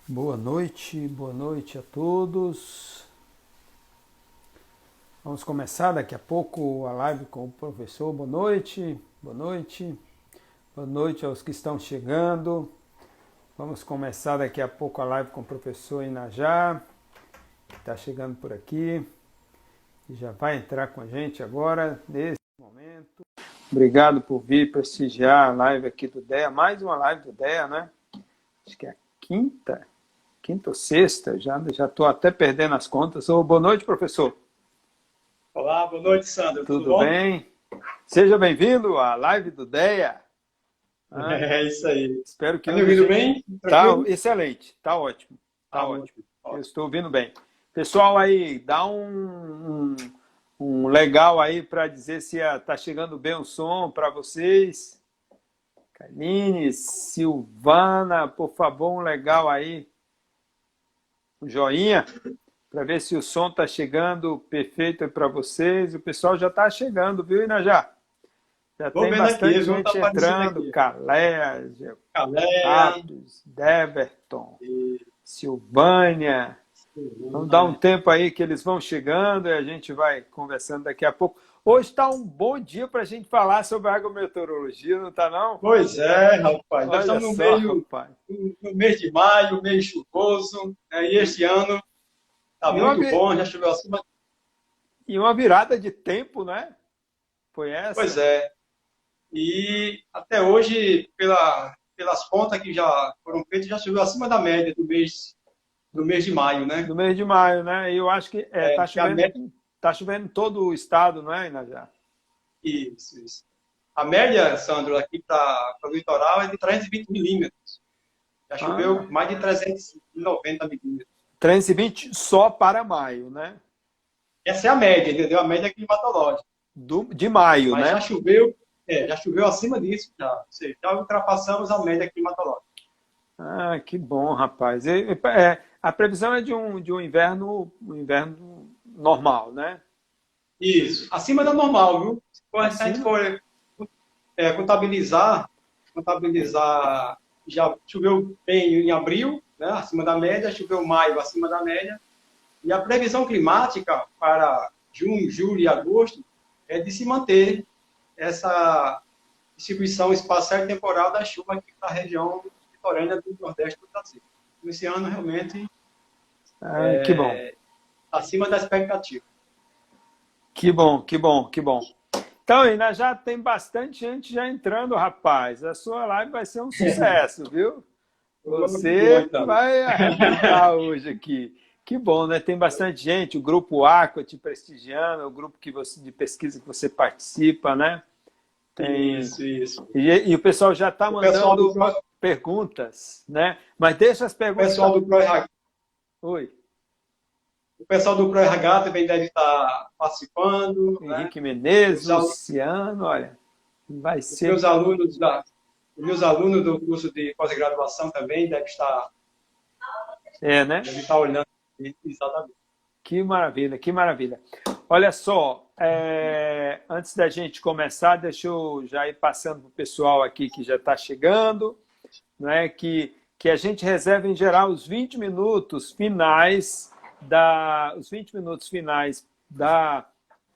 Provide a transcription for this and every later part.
Boa noite a todos. Vamos começar daqui a pouco a live com o professor. Boa noite, boa noite, boa noite aos que estão chegando. Vamos começar daqui a pouco a live com o professor Inajá, que está chegando por aqui e já vai entrar com a gente agora, nesse momento. Obrigado por vir prestigiar a live aqui do DEA, mais uma live do DEA, né? Acho que é a quinta ou sexta, já estou até perdendo as contas. Boa noite, professor. Olá, boa noite, Sandro. Tudo bom? bem? Seja bem-vindo à live do DEA. É isso aí. Espero que Está me ouvindo bem? Tá excelente, tá ótimo. Tá ótimo. Ótimo. Eu estou ouvindo bem. Pessoal aí, dá um legal aí para dizer se está chegando bem o som para vocês. Karine, Silvana, por favor, um legal aí. Um joinha, para ver se o som está chegando perfeito para vocês. O pessoal já está chegando, viu, Inajá? Já tem bastante gente entrando. Caléa, Deverton, Silvânia. Vamos dar um tempo aí que eles vão chegando e a gente vai conversando daqui a pouco. Hoje está um bom dia para a gente falar sobre agrometeorologia, não está não? Pois é, rapaz. Nós Olha estamos no mês de maio, mês chuvoso, né? E este ano está muito bom, já choveu acima. E uma virada de tempo, né? Foi essa? Pois é. E até hoje, pelas contas que já foram feitas, já choveu acima da média do mês de maio, né? Do mês de maio, né? E eu acho que tá chovendo em todo o estado, não é, Inajá? Isso. A média, Sandro, aqui para o litoral é de 320 milímetros. Já choveu mais de 390 milímetros. 320 só para maio, né? Essa é a média, entendeu? A média climatológica. De maio, mas né? Já choveu acima disso, já. Ou seja, já ultrapassamos a média climatológica. Ah, que bom, rapaz. A previsão é de um inverno normal, né? Isso. Acima da normal, viu? Se a gente for contabilizar, já choveu bem em abril, né? Acima da média, choveu em maio, acima da média. E a previsão climática para junho, julho e agosto é de se manter essa distribuição espacial e temporal da chuva aqui na região litorânea do Nordeste do Brasil. Esse ano, realmente, que bom. acima da expectativa. Que bom. Então, ainda já tem bastante gente já entrando, rapaz. A sua live vai ser um sucesso, viu? Você vai arrebentar hoje aqui. Que bom, né? Tem bastante gente, o Grupo Aqua te prestigiando, o grupo de pesquisa que você participa, né? Isso. E o pessoal já está mandando perguntas, né? Mas deixa as perguntas... O pessoal do ProRH... Oi. O pessoal do ProRH também deve estar participando. Henrique Menezes, Luciano, olha, vai ser... Os meus alunos do curso de pós-graduação também devem estar... né? Devem estar olhando. Exatamente. Que maravilha. Olha só, antes da gente começar, deixa eu já ir passando para o pessoal aqui que já está chegando, né? Que a gente reserva, em geral, os 20 minutos finais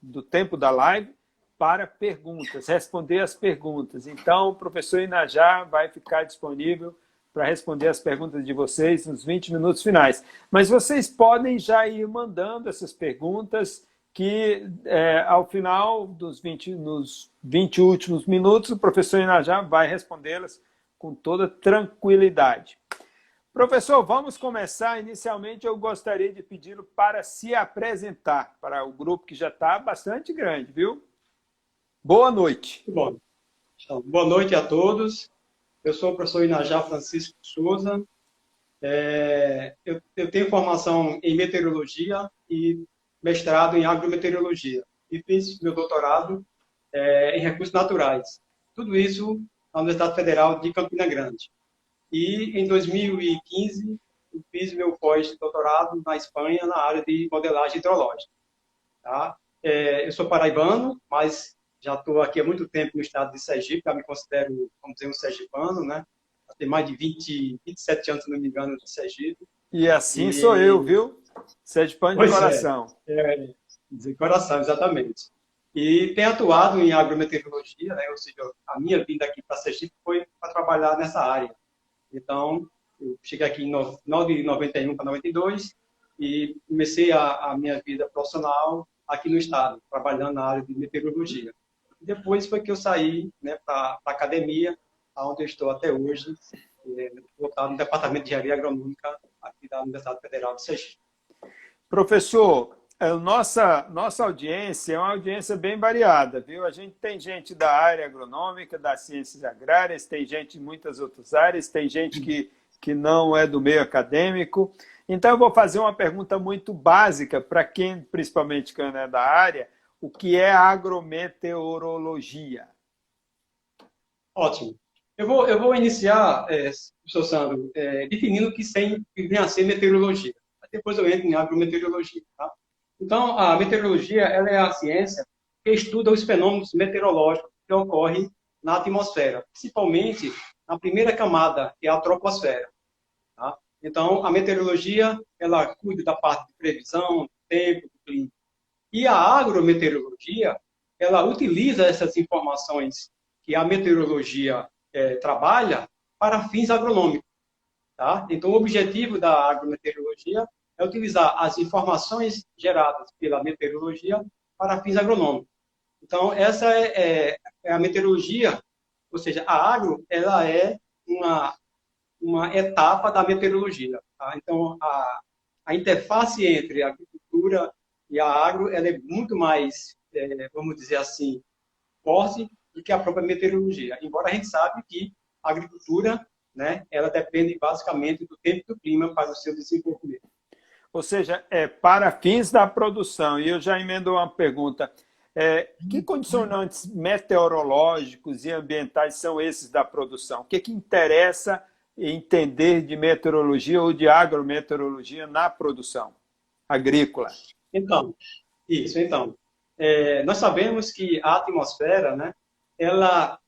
do tempo da live para perguntas, responder as perguntas. Então, o professor Inajá vai ficar disponível para responder as perguntas de vocês nos 20 minutos finais. Mas vocês podem já ir mandando essas perguntas que, ao final nos 20 últimos minutos, o professor Inajá vai respondê-las com toda tranquilidade. Professor, vamos começar. Inicialmente, eu gostaria de pedi-lo para se apresentar para o grupo que já está bastante grande, viu? Boa noite. Bom, então, boa noite a todos. Eu sou o professor Inajá Francisco Souza. Eu tenho formação em meteorologia e mestrado em agrometeorologia. E fiz meu doutorado em recursos naturais. Tudo isso na Universidade Federal de Campina Grande. E em 2015, eu fiz meu pós-doutorado na Espanha na área de modelagem hidrológica. Tá? Eu sou paraibano, mas já estou aqui há muito tempo no estado de Sergipe, já me considero, vamos dizer, um sergipano, né? tem mais de 27 anos, se não me engano, de Sergipe. E assim sou eu, viu? Sergipano de coração. De coração, exatamente. E tenho atuado em agrometeorologia, né? Ou seja, a minha vinda aqui para Sergipe foi para trabalhar nessa área. Então, eu cheguei aqui em 9 de 91 para 92 e comecei a minha vida profissional aqui no estado, trabalhando na área de meteorologia. Depois foi que eu saí, né, para a academia, onde eu estou até hoje, voltado no Departamento de Engenharia Agronômica aqui da Universidade Federal de Sergipe. Professor, nossa audiência é uma audiência bem variada, viu? A gente tem gente da área agronômica, das ciências agrárias, tem gente de muitas outras áreas, tem gente que não é do meio acadêmico. Então, eu vou fazer uma pergunta muito básica para quem, principalmente quem é da área, o que é agrometeorologia? Ótimo. Eu vou iniciar, professor Sandro, definindo o que vem a ser meteorologia. Depois eu entro em agrometeorologia. Tá? Então, a meteorologia ela é a ciência que estuda os fenômenos meteorológicos que ocorrem na atmosfera, principalmente na primeira camada, que é a troposfera. Tá? Então, a meteorologia ela cuida da parte de previsão, do tempo, do clima. E a agrometeorologia ela utiliza essas informações que a meteorologia trabalha para fins agronômicos. Tá? Então, o objetivo da agrometeorologia é utilizar as informações geradas pela meteorologia para fins agronômicos. Então, essa é a meteorologia, ou seja, a agro ela é uma etapa da meteorologia. Tá? Então, a interface entre a agricultura e a agro ela é muito mais, vamos dizer assim, forte do que a própria meteorologia. Embora a gente sabe que a agricultura, né, ela depende basicamente do tempo e do clima para o seu desenvolvimento. Ou seja, para fins da produção. E eu já emendo uma pergunta. Que condicionantes meteorológicos e ambientais são esses da produção? O que interessa entender de meteorologia ou de agrometeorologia na produção agrícola? Então, nós sabemos que a atmosfera, né, ela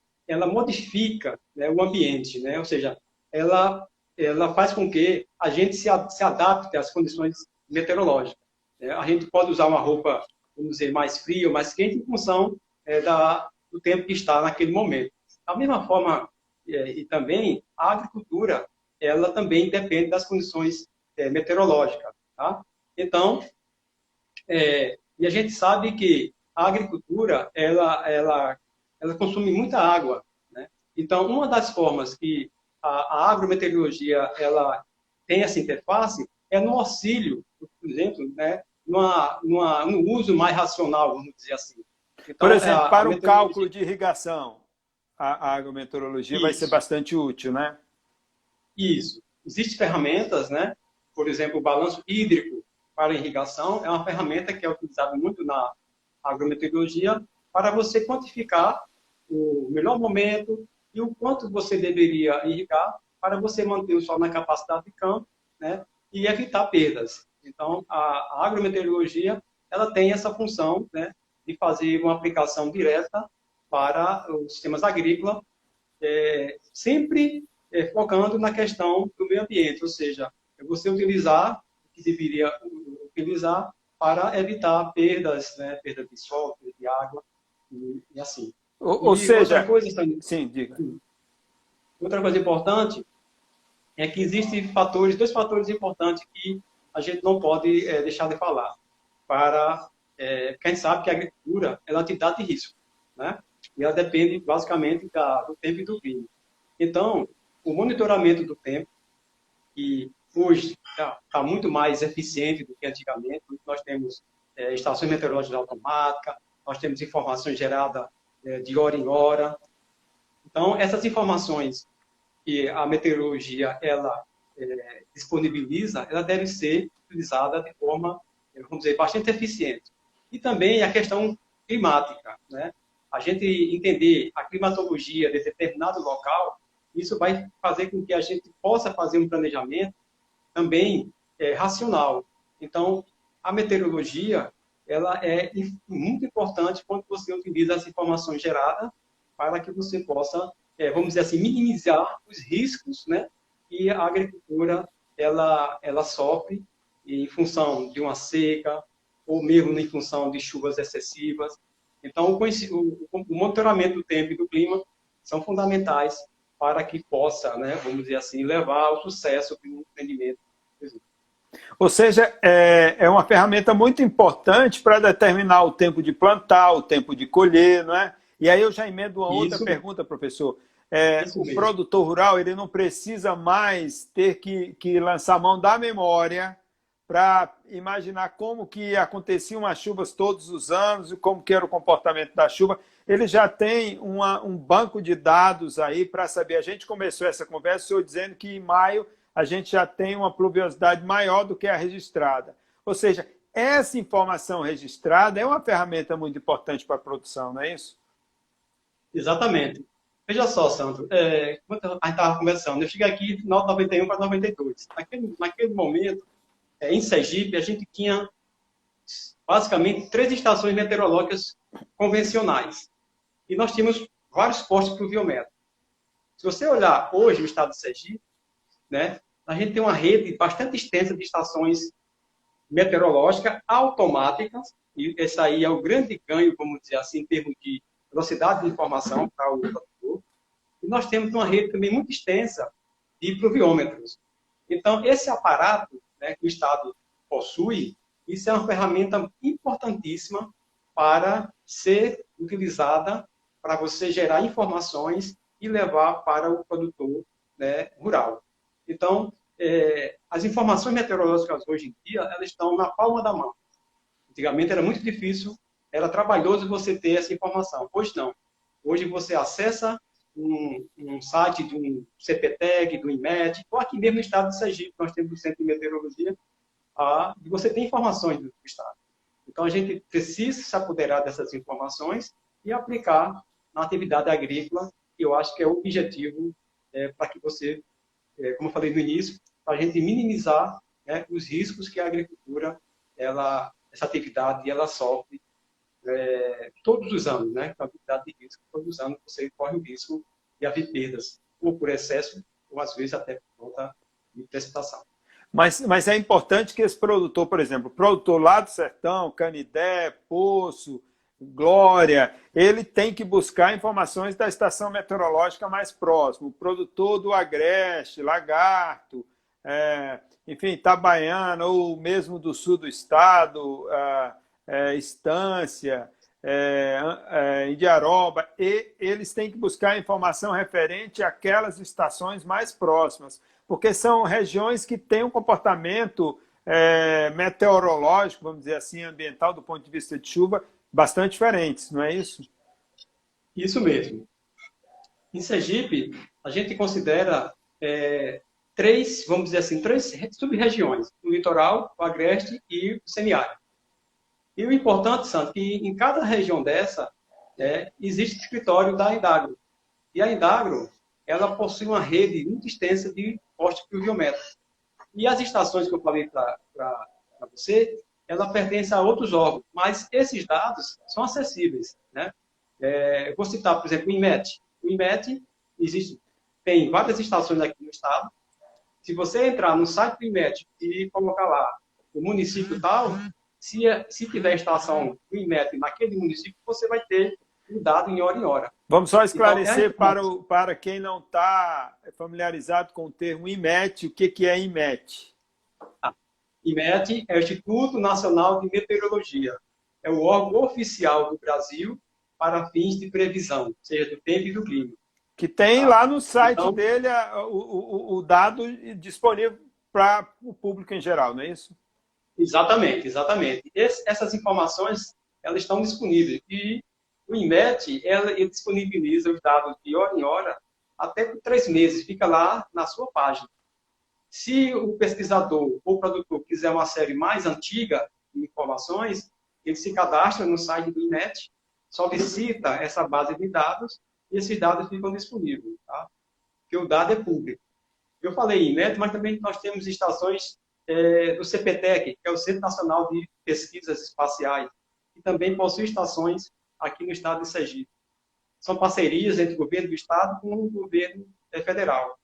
modifica, né, o ambiente, né? Ou seja, ela faz com que a gente se adapte às condições meteorológicas. A gente pode usar uma roupa, vamos dizer, mais fria ou mais quente em função do tempo que está naquele momento. Da mesma forma, e também a agricultura, ela também depende das condições meteorológicas. Tá? Então, e a gente sabe que a agricultura, ela consome muita água. Né? Então, uma das formas que a agrometeorologia ela tem essa interface é no auxílio, por exemplo, né, no uso mais racional, vamos dizer assim. Então, por exemplo, para o cálculo de irrigação, a agrometeorologia vai ser bastante útil, né? Isso. Existem ferramentas, né? Por exemplo, o balanço hídrico para irrigação é uma ferramenta que é utilizada muito na agrometeorologia para você quantificar o melhor momento e o quanto você deveria irrigar para você manter o solo na capacidade de campo, né, e evitar perdas. Então, a agrometeorologia ela tem essa função, né, de fazer uma aplicação direta para os sistemas agrícolas, sempre focando na questão do meio ambiente, ou seja, você utilizar o que deveria utilizar para evitar perdas, né, perda de solo, perda de água e assim. Ou seja, outra coisa, sim, diga. Outra coisa importante é que existem dois fatores importantes que a gente não pode deixar de falar. Porque a gente sabe que a agricultura é uma atividade de risco, né? E ela depende basicamente do tempo e do clima. Então, o monitoramento do tempo, que hoje está muito mais eficiente do que antigamente, nós temos estações meteorológicas automáticas, nós temos informações geradas de hora em hora. Então, essas informações que a meteorologia ela disponibiliza, ela deve ser utilizada de forma, vamos dizer, bastante eficiente. E também a questão climática, né? A gente entender a climatologia de determinado local, isso vai fazer com que a gente possa fazer um planejamento também racional. Então, a meteorologia ela é muito importante quando você utiliza as informações geradas para que você possa vamos dizer assim, minimizar os riscos, né, que a agricultura ela sofre em função de uma seca ou mesmo em função de chuvas excessivas. Então, o monitoramento do tempo e do clima são fundamentais para que possa, né, vamos dizer assim, levar ao sucesso do empreendimento. Ou seja, é uma ferramenta muito importante para determinar o tempo de plantar, o tempo de colher, não é? E aí eu já emendo uma outra pergunta, professor. O produtor rural ele não precisa mais ter que lançar mão da memória para imaginar como que aconteciam as chuvas todos os anos e como que era o comportamento da chuva. Ele já tem um banco de dados aí para saber. A gente começou essa conversa, o senhor dizendo que em maio a gente já tem uma pluviosidade maior do que a registrada. Ou seja, essa informação registrada é uma ferramenta muito importante para a produção, não é isso? Exatamente. Veja só, Sandro, como a gente estava conversando, eu cheguei aqui no final de 91 para 92. Naquele momento, em Sergipe, a gente tinha basicamente 3 estações meteorológicas convencionais. E nós tínhamos vários postos pluviométricos. Se você olhar hoje o estado de Sergipe, né, a gente tem uma rede bastante extensa de estações meteorológicas automáticas, e esse aí é o grande ganho, vamos dizer assim, em termos de velocidade de informação para o produtor. E nós temos uma rede também muito extensa de pluviômetros. Então, esse aparato, né, que o Estado possui, isso é uma ferramenta importantíssima para ser utilizada para você gerar informações e levar para o produtor, né, rural. Então, as informações meteorológicas hoje em dia, elas estão na palma da mão. Antigamente era muito difícil, era trabalhoso você ter essa informação. Hoje não. Hoje você acessa um site de um CPTEC, do INMET, ou aqui mesmo no estado de Sergipe, nós temos o Centro de Meteorologia, e você tem informações do estado. Então, a gente precisa se apoderar dessas informações e aplicar na atividade agrícola, que eu acho que é o objetivo para que você, como eu falei no início, para a gente minimizar, né, os riscos que a agricultura, essa atividade, ela sofre todos os anos, né? Com a atividade de risco, todos os anos você corre o risco de haver perdas, ou por excesso, ou às vezes até por conta de precipitação. Mas é importante que esse produtor, por exemplo, o produtor lá do sertão, Canidé, Poço, Glória, ele tem que buscar informações da estação meteorológica mais próxima. O produtor do Agreste, Lagarto, enfim, Itabaiana, ou mesmo do sul do estado, Estância, Indiaroba, e eles têm que buscar informação referente àquelas estações mais próximas, porque são regiões que têm um comportamento meteorológico, vamos dizer assim, ambiental, do ponto de vista de chuva, bastante diferentes, não é isso? Isso mesmo. Em Sergipe, a gente considera 3, vamos dizer assim, 3 sub-regiões: o litoral, o agreste e o semiárido. E o importante, Santo, é que em cada região dessa existe o escritório da Indagro. E a Indagro, ela possui uma rede muito extensa de postos pluviométricos. E as estações que eu falei para você, ela pertence a outros órgãos, mas esses dados são acessíveis, né? Eu vou citar, por exemplo, o INMET. O INMET tem várias estações aqui no estado. Se você entrar no site do INMET e colocar lá o município tal, se tiver estação do INMET naquele município, você vai ter o dado em hora. Vamos só esclarecer para quem não está familiarizado com o termo INMET, o que é INMET? INMET é o Instituto Nacional de Meteorologia. É o órgão oficial do Brasil para fins de previsão, ou seja, do tempo e do clima. Que tem lá no site dele o dado disponível para o público em geral, não é isso? Exatamente, exatamente. Essas informações, elas estão disponíveis. E o INMET, ele disponibiliza os dados de hora em hora até por 3 meses. Fica lá na sua página. Se o pesquisador ou o produtor quiser uma série mais antiga de informações, ele se cadastra no site do INMET, solicita essa base de dados e esses dados ficam disponíveis, tá? Porque o dado é público. Eu falei INMET, mas também nós temos estações do CPTEC, que é o Centro Nacional de Pesquisas Espaciais, que também possui estações aqui no estado de Sergipe. são parcerias entre o governo do Estado com o governo federal.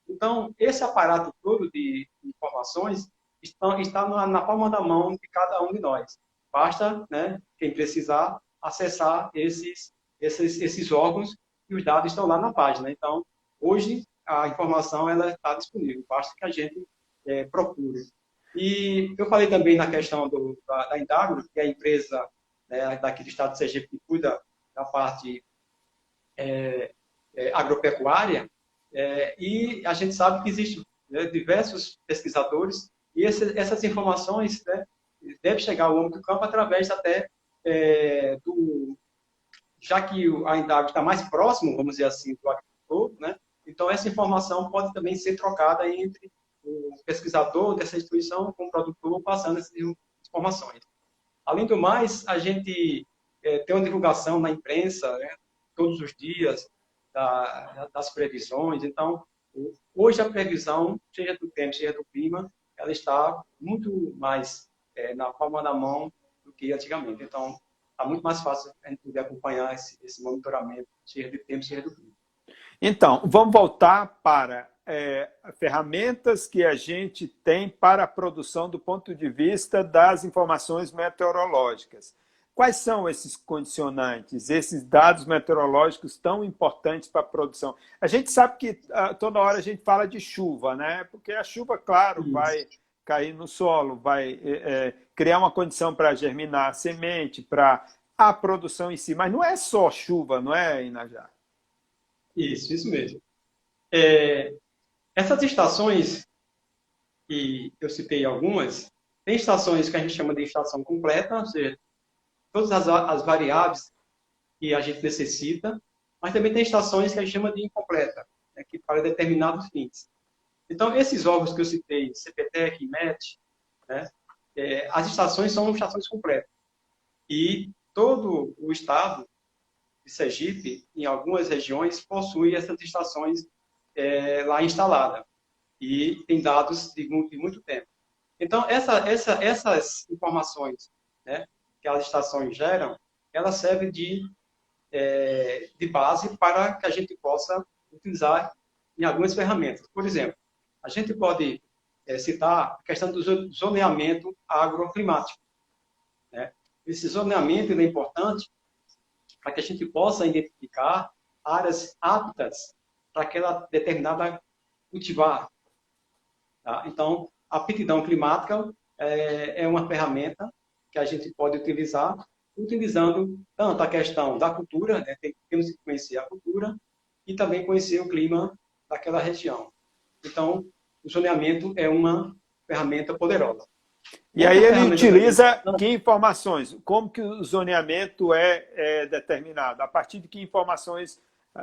Então, esse aparato todo de informações está na palma da mão de cada um de nós. Basta, né, quem precisar, acessar esses órgãos e os dados estão lá na página. Então, hoje, a informação ela está disponível, basta que a gente procure. E eu falei também na questão da Indagro, que é a empresa, né, daqui do estado de Sergipe que cuida da parte agropecuária, e a gente sabe que existem, né, diversos pesquisadores, e essas informações, né, devem chegar ao homem do campo através até já que a Indagro está mais próximo, vamos dizer assim, do agricultor, né, então essa informação pode também ser trocada entre o pesquisador dessa instituição com o produtor, passando essas informações. Além do mais, a gente tem uma divulgação na imprensa, né, todos os dias, das previsões. Então, hoje a previsão, seja do tempo, seja do clima, ela está muito mais na palma da mão do que antigamente. Então, está muito mais fácil a gente poder acompanhar esse monitoramento, seja do tempo, seja do clima. Então, vamos voltar para ferramentas que a gente tem para a produção do ponto de vista das informações meteorológicas. Quais são esses condicionantes, esses dados meteorológicos tão importantes para a produção? A gente sabe que toda hora a gente fala de chuva, né? Porque a chuva, claro, vai cair no solo, vai criar uma condição para germinar a semente, para a produção em si. Mas não é só chuva, não é, Inajá? Isso mesmo. Essas estações, e eu citei algumas, tem estações que a gente chama de estação completa, ou seja, todas as variáveis que a gente necessita, mas também tem estações que a gente chama de incompleta, né, que para determinados fins. Então, esses órgãos que eu citei, CPTEC, IMET, né, as estações são estações completas. E todo o estado de Sergipe, em algumas regiões, possui essas estações lá instaladas. E tem dados de muito tempo. Então, essas informações, né, que as estações geram, elas servem de base para que a gente possa utilizar em algumas ferramentas. Por exemplo, a gente pode citar a questão do zoneamento agroclimático, né? Esse zoneamento é importante para que a gente possa identificar áreas aptas para aquela determinada cultivar. Tá? Então, a aptidão climática é uma ferramenta que a gente pode utilizar, utilizando tanto a questão da cultura, né? Temos que conhecer a cultura, e também conhecer o clima daquela região. Então, o zoneamento é uma ferramenta poderosa. E aí ele utiliza que informações? Como que o zoneamento é determinado? A partir de que informações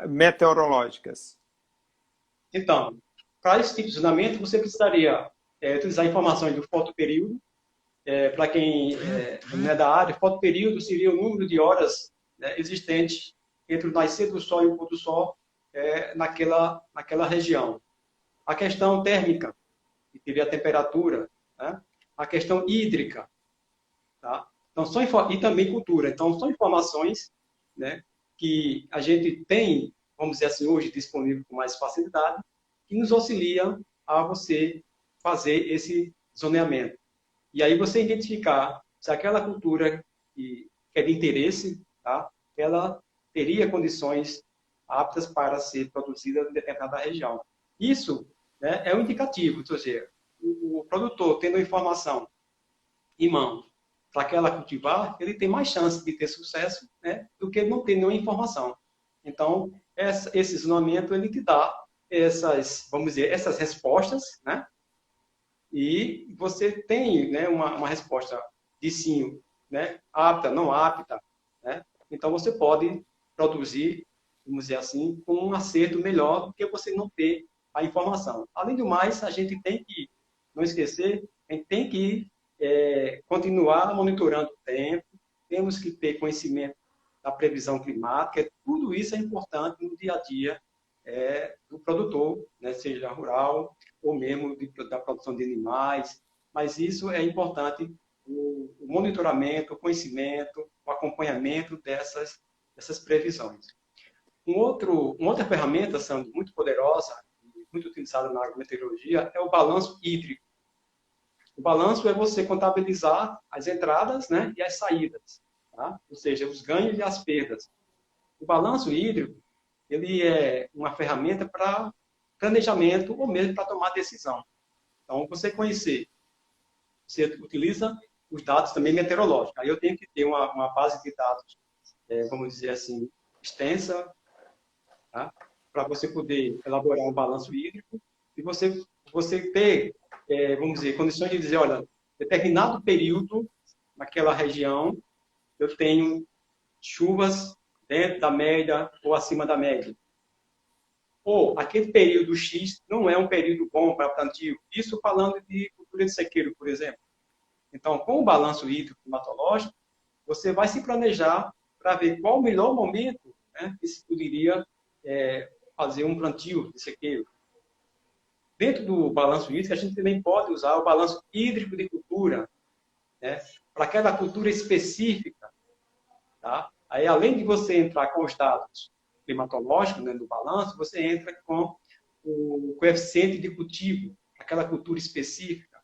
meteorológicas? Então, para esse tipo de zoneamento, você precisaria utilizar informações do fotoperíodo. Para quem não é da área, fotoperíodo seria o número de horas existente entre o nascer do sol e o pôr do sol naquela região. A questão térmica, que teria a temperatura, né? A questão hídrica, tá? Então, e também cultura. Então, são informações, né, que a gente tem, vamos dizer assim, hoje disponível com mais facilidade, que nos auxiliam a você fazer esse zoneamento. E aí você identificar se aquela cultura que é de interesse, tá, ela teria condições aptas para ser produzida em determinada região. Isso, né, é um indicativo, ou seja, o produtor tendo a informação em mão para aquela cultivar, ele tem mais chance de ter sucesso, né, do que não ter nenhuma informação. Então, esse zoneamento, ele te dá vamos dizer, essas respostas, né, e você tem, né, uma resposta de sim, né, apta, não apta, né, então você pode produzir, vamos dizer assim, com um acerto melhor do que você não ter a informação. Além do mais, a gente tem que não esquecer, a gente tem que continuar monitorando o tempo, temos que ter conhecimento da previsão climática, tudo isso é importante no dia a dia do produtor, né, seja rural ou mesmo da produção de animais, mas isso é importante, o monitoramento, o conhecimento, o acompanhamento dessas previsões. Uma outra ferramenta, Sandro, muito poderosa, muito utilizada na agrometeorologia, é o balanço hídrico. O balanço é você contabilizar as entradas, né, e as saídas, tá? Ou seja, os ganhos e as perdas. O balanço hídrico, ele é uma ferramenta para planejamento ou mesmo para tomar decisão. Então, você conhecer, você utiliza os dados também meteorológicos. Aí eu tenho que ter uma base de dados, vamos dizer assim, extensa, tá? Para você poder elaborar um balanço hídrico e você ter, vamos dizer, condições de dizer, olha, determinado período naquela região eu tenho chuvas dentro da média ou acima da média. Ou aquele período X não é um período bom para plantio. Isso falando de cultura de sequeiro, por exemplo. Então, com o balanço hídrico climatológico, você vai se planejar para ver qual o melhor momento, né, que se poderia fazer um plantio de sequeiro. Dentro do balanço hídrico, a gente também pode usar o balanço hídrico de cultura, né, para aquela cultura específica. Tá? Aí, além de você entrar com os dados climatológicos, né, do balanço, você entra com o coeficiente de cultivo, aquela cultura específica.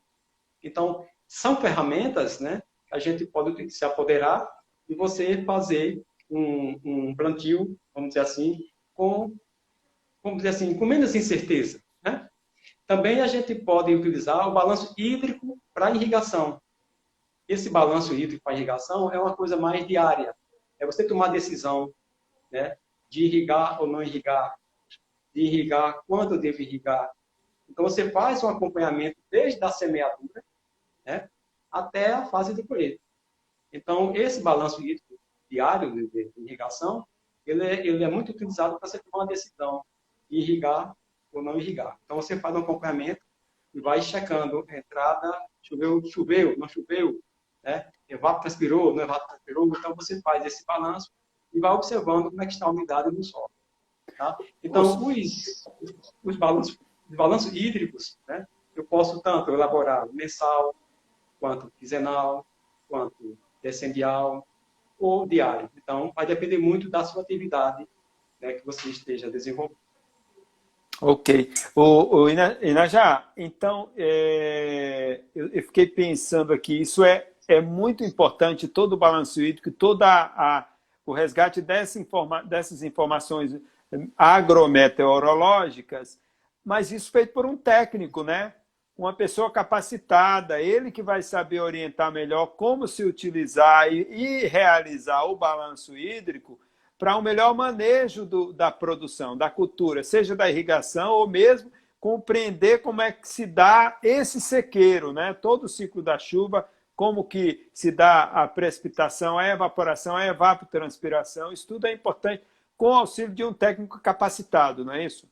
Então, são ferramentas, né, que a gente pode se apoderar e você fazer um plantio, vamos dizer assim, com menos incerteza, né? Também a gente pode utilizar o balanço hídrico para irrigação. Esse balanço hídrico para irrigação é uma coisa mais diária. É você tomar decisão, né, de irrigar ou não irrigar, de irrigar quando deve irrigar. Então, você faz um acompanhamento desde a semeadura, né, até a fase de colheita. Então, esse balanço hídrico diário de irrigação, ele é muito utilizado para você tomar uma decisão de irrigar ou não irrigar. Então, você faz um acompanhamento e vai checando a entrada, choveu, não choveu, né? Evapotranspirou, não evapotranspirou. Então, você faz esse balanço e vai observando como é que está a umidade no solo. Tá? Então, os balanços hídricos, né, eu posso tanto elaborar mensal, quanto quinzenal, quanto decendial ou diário. Então, vai depender muito da sua atividade, né, que você esteja desenvolvendo. Ok. O Inajá, então, eu fiquei pensando aqui, isso é muito importante, todo o balanço hídrico, o resgate dessas informações agrometeorológicas, mas isso feito por um técnico, né? Uma pessoa capacitada, ele que vai saber orientar melhor como se utilizar e realizar o balanço hídrico para um melhor manejo da produção, da cultura, seja da irrigação ou mesmo compreender como é que se dá esse sequeiro, né? Todo o ciclo da chuva, como que se dá a precipitação, a evaporação, a evapotranspiração, isso tudo é importante com o auxílio de um técnico capacitado, não é isso?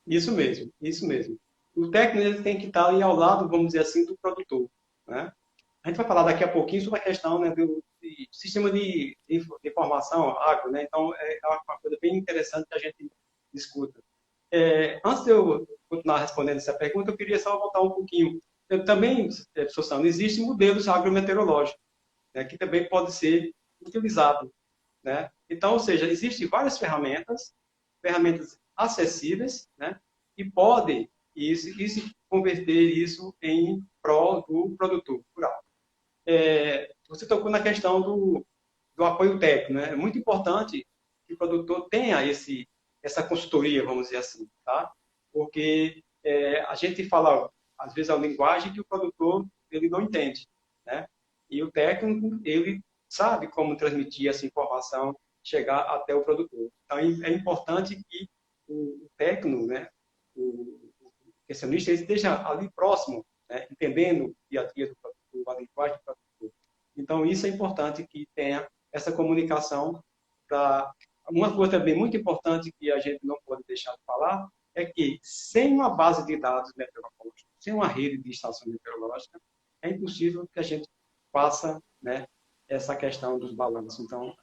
Isso mesmo, isso mesmo. O técnico ele tem que estar ali ao lado, vamos dizer assim, do produtor, né? A gente vai falar daqui a pouquinho sobre a questão, né, do sistema de informação agro, né? Então, é uma coisa bem interessante que a gente discuta. Antes de eu continuar respondendo essa pergunta, eu queria só voltar um pouquinho. Também, professor Sandro, existem modelos agrometeorológicos, né, que também pode ser utilizado, né? Então, ou seja, existem várias ferramentas acessíveis, né, e podem converter isso em prol do produtor rural. Você tocou na questão do apoio técnico, né? É muito importante que o produtor tenha essa consultoria, vamos dizer assim, tá? Porque a gente fala, às vezes, a linguagem que o produtor ele não entende, né? E o técnico, ele sabe como transmitir essa informação, chegar até o produtor. Então, é importante que o técnico, né, o nutricionista, ele esteja ali próximo, né, entendendo o dia a dia do produtor, a linguagem do produtor. Então, isso é importante que tenha essa comunicação. Uma coisa também muito importante que a gente não pode deixar de falar é que, sem uma base de dados meteorológicos, sem uma rede de estações meteorológicas, é impossível que a gente faça, né, essa questão dos balanços. Então,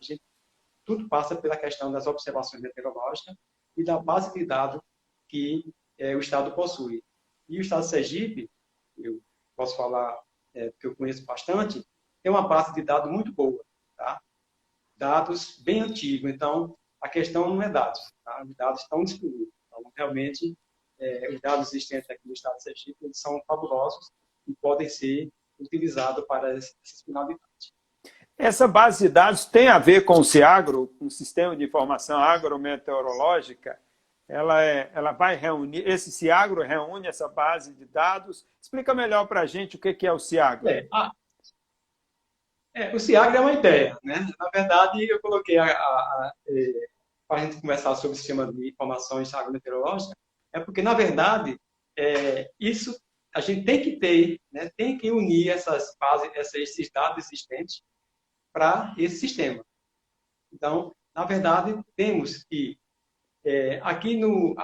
tudo passa pela questão das observações meteorológicas e da base de dados que o Estado possui. E o Estado de Sergipe, eu posso falar, porque eu conheço bastante, tem uma base de dados muito boa, tá? Dados bem antigos. Então, a questão não é dados. Tá? Os dados estão disponíveis. Então, realmente, os dados existentes aqui no estado de Sergipe eles são fabulosos e podem ser utilizados para essas finalidades. Essa base de dados tem a ver com o CIAGRO, com o Sistema de Informação Agrometeorológica? Ela vai reunir, esse CIAGRO reúne essa base de dados. Explica melhor para a gente o que é o CIAGRO. O CIAGRO é uma ideia, né? Na verdade, eu coloquei para a gente conversar sobre o Sistema de Informações Agrometeorológicas, porque, na verdade, isso a gente tem que ter, né? Tem que unir essas bases, esses dados existentes para esse sistema. Então, na verdade, temos que aqui no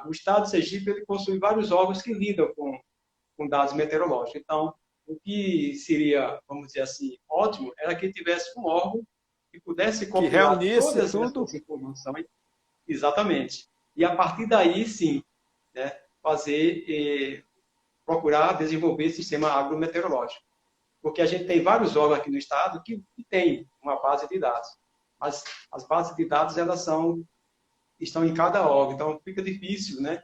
o estado de Sergipe ele possui vários órgãos que lidam com dados meteorológicos. Então, o que seria, vamos dizer assim, ótimo, era que tivesse um órgão que pudesse compilar todas essas informações. Exatamente. E a partir daí, sim, né, procurar desenvolver sistema agrometeorológico. Porque a gente tem vários órgãos aqui no estado que têm uma base de dados. Mas as bases de dados, elas estão em cada órgão. Então, fica difícil, né?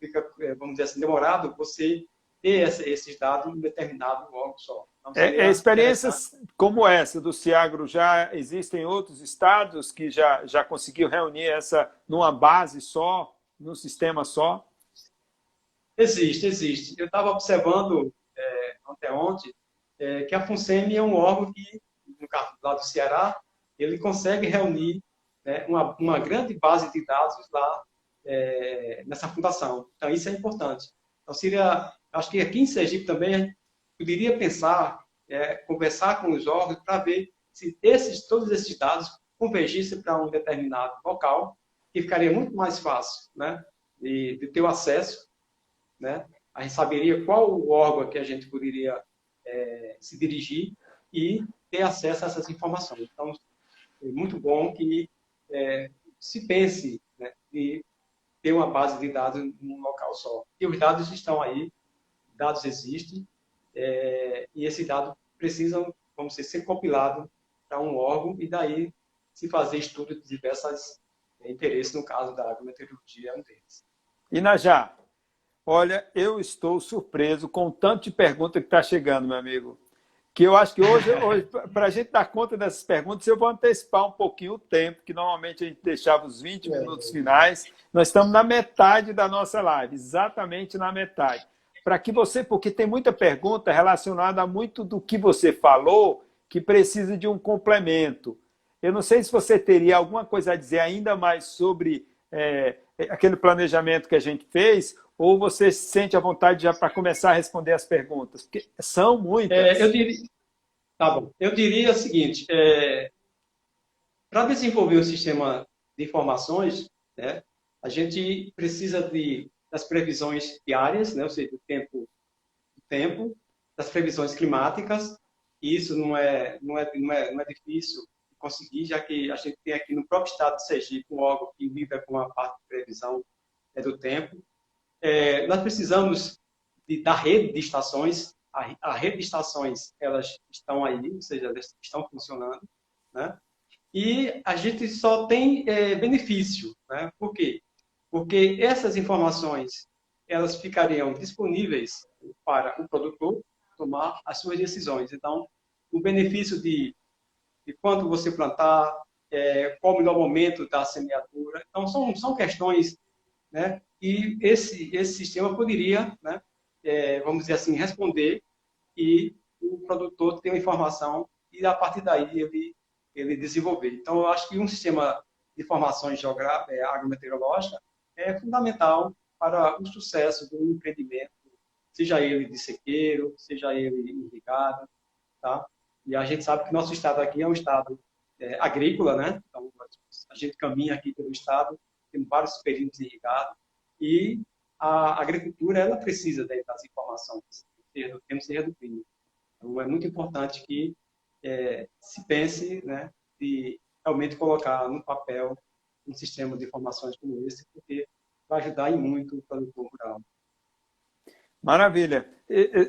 Fica, vamos dizer assim, demorado você ter esses dados em um determinado órgão só. Então, experiências como essa do CIAGRO, já existem outros estados que já conseguiu reunir essa numa base só, num sistema só? Existe. Eu estava observando ontem que a FUNSEMI é um órgão que, no caso lá do Ceará, ele consegue reunir, né, uma grande base de dados lá nessa fundação. Então, isso é importante. Então, acho que aqui em Sergipe também a gente poderia pensar, conversar com os órgãos para ver se todos esses dados convergissem para um determinado local, que ficaria muito mais fácil, né, de ter o acesso, né? A gente saberia qual o órgão que a gente poderia se dirigir e ter acesso a essas informações. Então, é muito bom que se pense, né, em ter uma base de dados num local só. E os dados estão aí, dados existem, e esses dados precisam, vamos dizer, ser compilados para um órgão e daí se fazer estudo de diversos interesses, no caso da agrometeorologia, é um deles. Inajá, olha, eu estou surpreso com o tanto de pergunta que está chegando, meu amigo. Que eu acho que hoje para a gente dar conta dessas perguntas, eu vou antecipar um pouquinho o tempo, que normalmente a gente deixava os 20 minutos finais. Nós estamos na metade da nossa live, exatamente na metade. Porque tem muita pergunta relacionada a muito do que você falou, que precisa de um complemento. Eu não sei se você teria alguma coisa a dizer ainda mais sobre aquele planejamento que a gente fez, ou você se sente à vontade já para começar a responder as perguntas? Porque são muitas. Tá bom. Eu diria o seguinte, para desenvolver o sistema de informações, né, a gente precisa das previsões diárias, né, ou seja, do tempo, das previsões climáticas, e isso não é difícil de conseguir, já que a gente tem aqui no próprio estado de Sergipe um órgão que lida com a parte de previsão do tempo. Nós precisamos da rede de estações. A rede de estações, elas estão aí, ou seja, elas estão funcionando, né? E a gente só tem benefício, né? Por quê? Porque essas informações, elas ficariam disponíveis para o produtor tomar as suas decisões. Então, o benefício de quando você plantar, qual o melhor momento da semeadura. Então, são questões, né? E esse sistema poderia, né, vamos dizer assim, responder e o produtor ter uma informação e, a partir daí, ele desenvolver. Então, eu acho que um sistema de informações agrometeorológicas é fundamental para o sucesso do empreendimento, seja ele de sequeiro, seja ele irrigado, tá? E a gente sabe que nosso estado aqui é um estado agrícola, né? Então, a gente caminha aqui pelo estado, temos vários períodos irrigados, e a agricultura, ela precisa das informações, temos que ser do clima. Então, é muito importante que se pense, né, de realmente colocar no papel um sistema de informações como esse, porque vai ajudar em muito o produtor rural. Maravilha.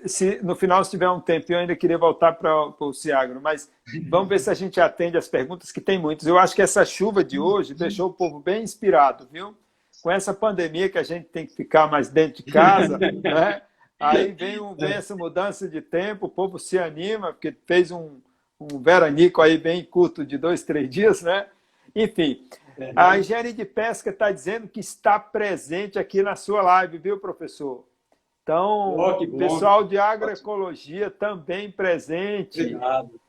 Se no final, se tiver um tempo, eu ainda queria voltar para o Ciagro, mas vamos ver se a gente atende as perguntas, que tem muitas. Eu acho que essa chuva de hoje deixou o povo bem inspirado, viu? Com essa pandemia que a gente tem que ficar mais dentro de casa, né? Aí vem essa mudança de tempo, o povo se anima, porque fez um veranico aí bem curto de 2, 3 dias, né? Enfim, a engenharia de pesca está dizendo que está presente aqui na sua live, viu, professor? Então, o pessoal de agroecologia também presente. Obrigado.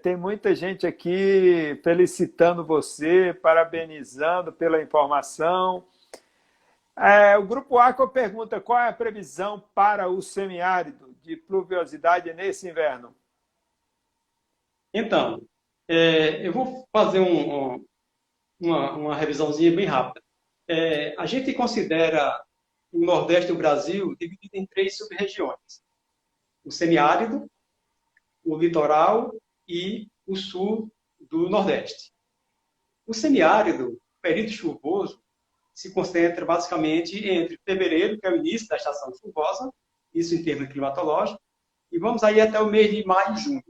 Tem muita gente aqui felicitando você, parabenizando pela informação. O Grupo Aqua pergunta qual é a previsão para o semiárido de pluviosidade nesse inverno? Então, eu vou fazer uma revisãozinha bem rápida. A gente considera o Nordeste do Brasil dividido em 3 sub-regiões: o semiárido, o litoral e o sul do Nordeste. O semiárido, o período chuvoso, se concentra basicamente entre fevereiro, que é o início da estação chuvosa, isso em termos climatológicos, e vamos aí até o mês de maio e junho.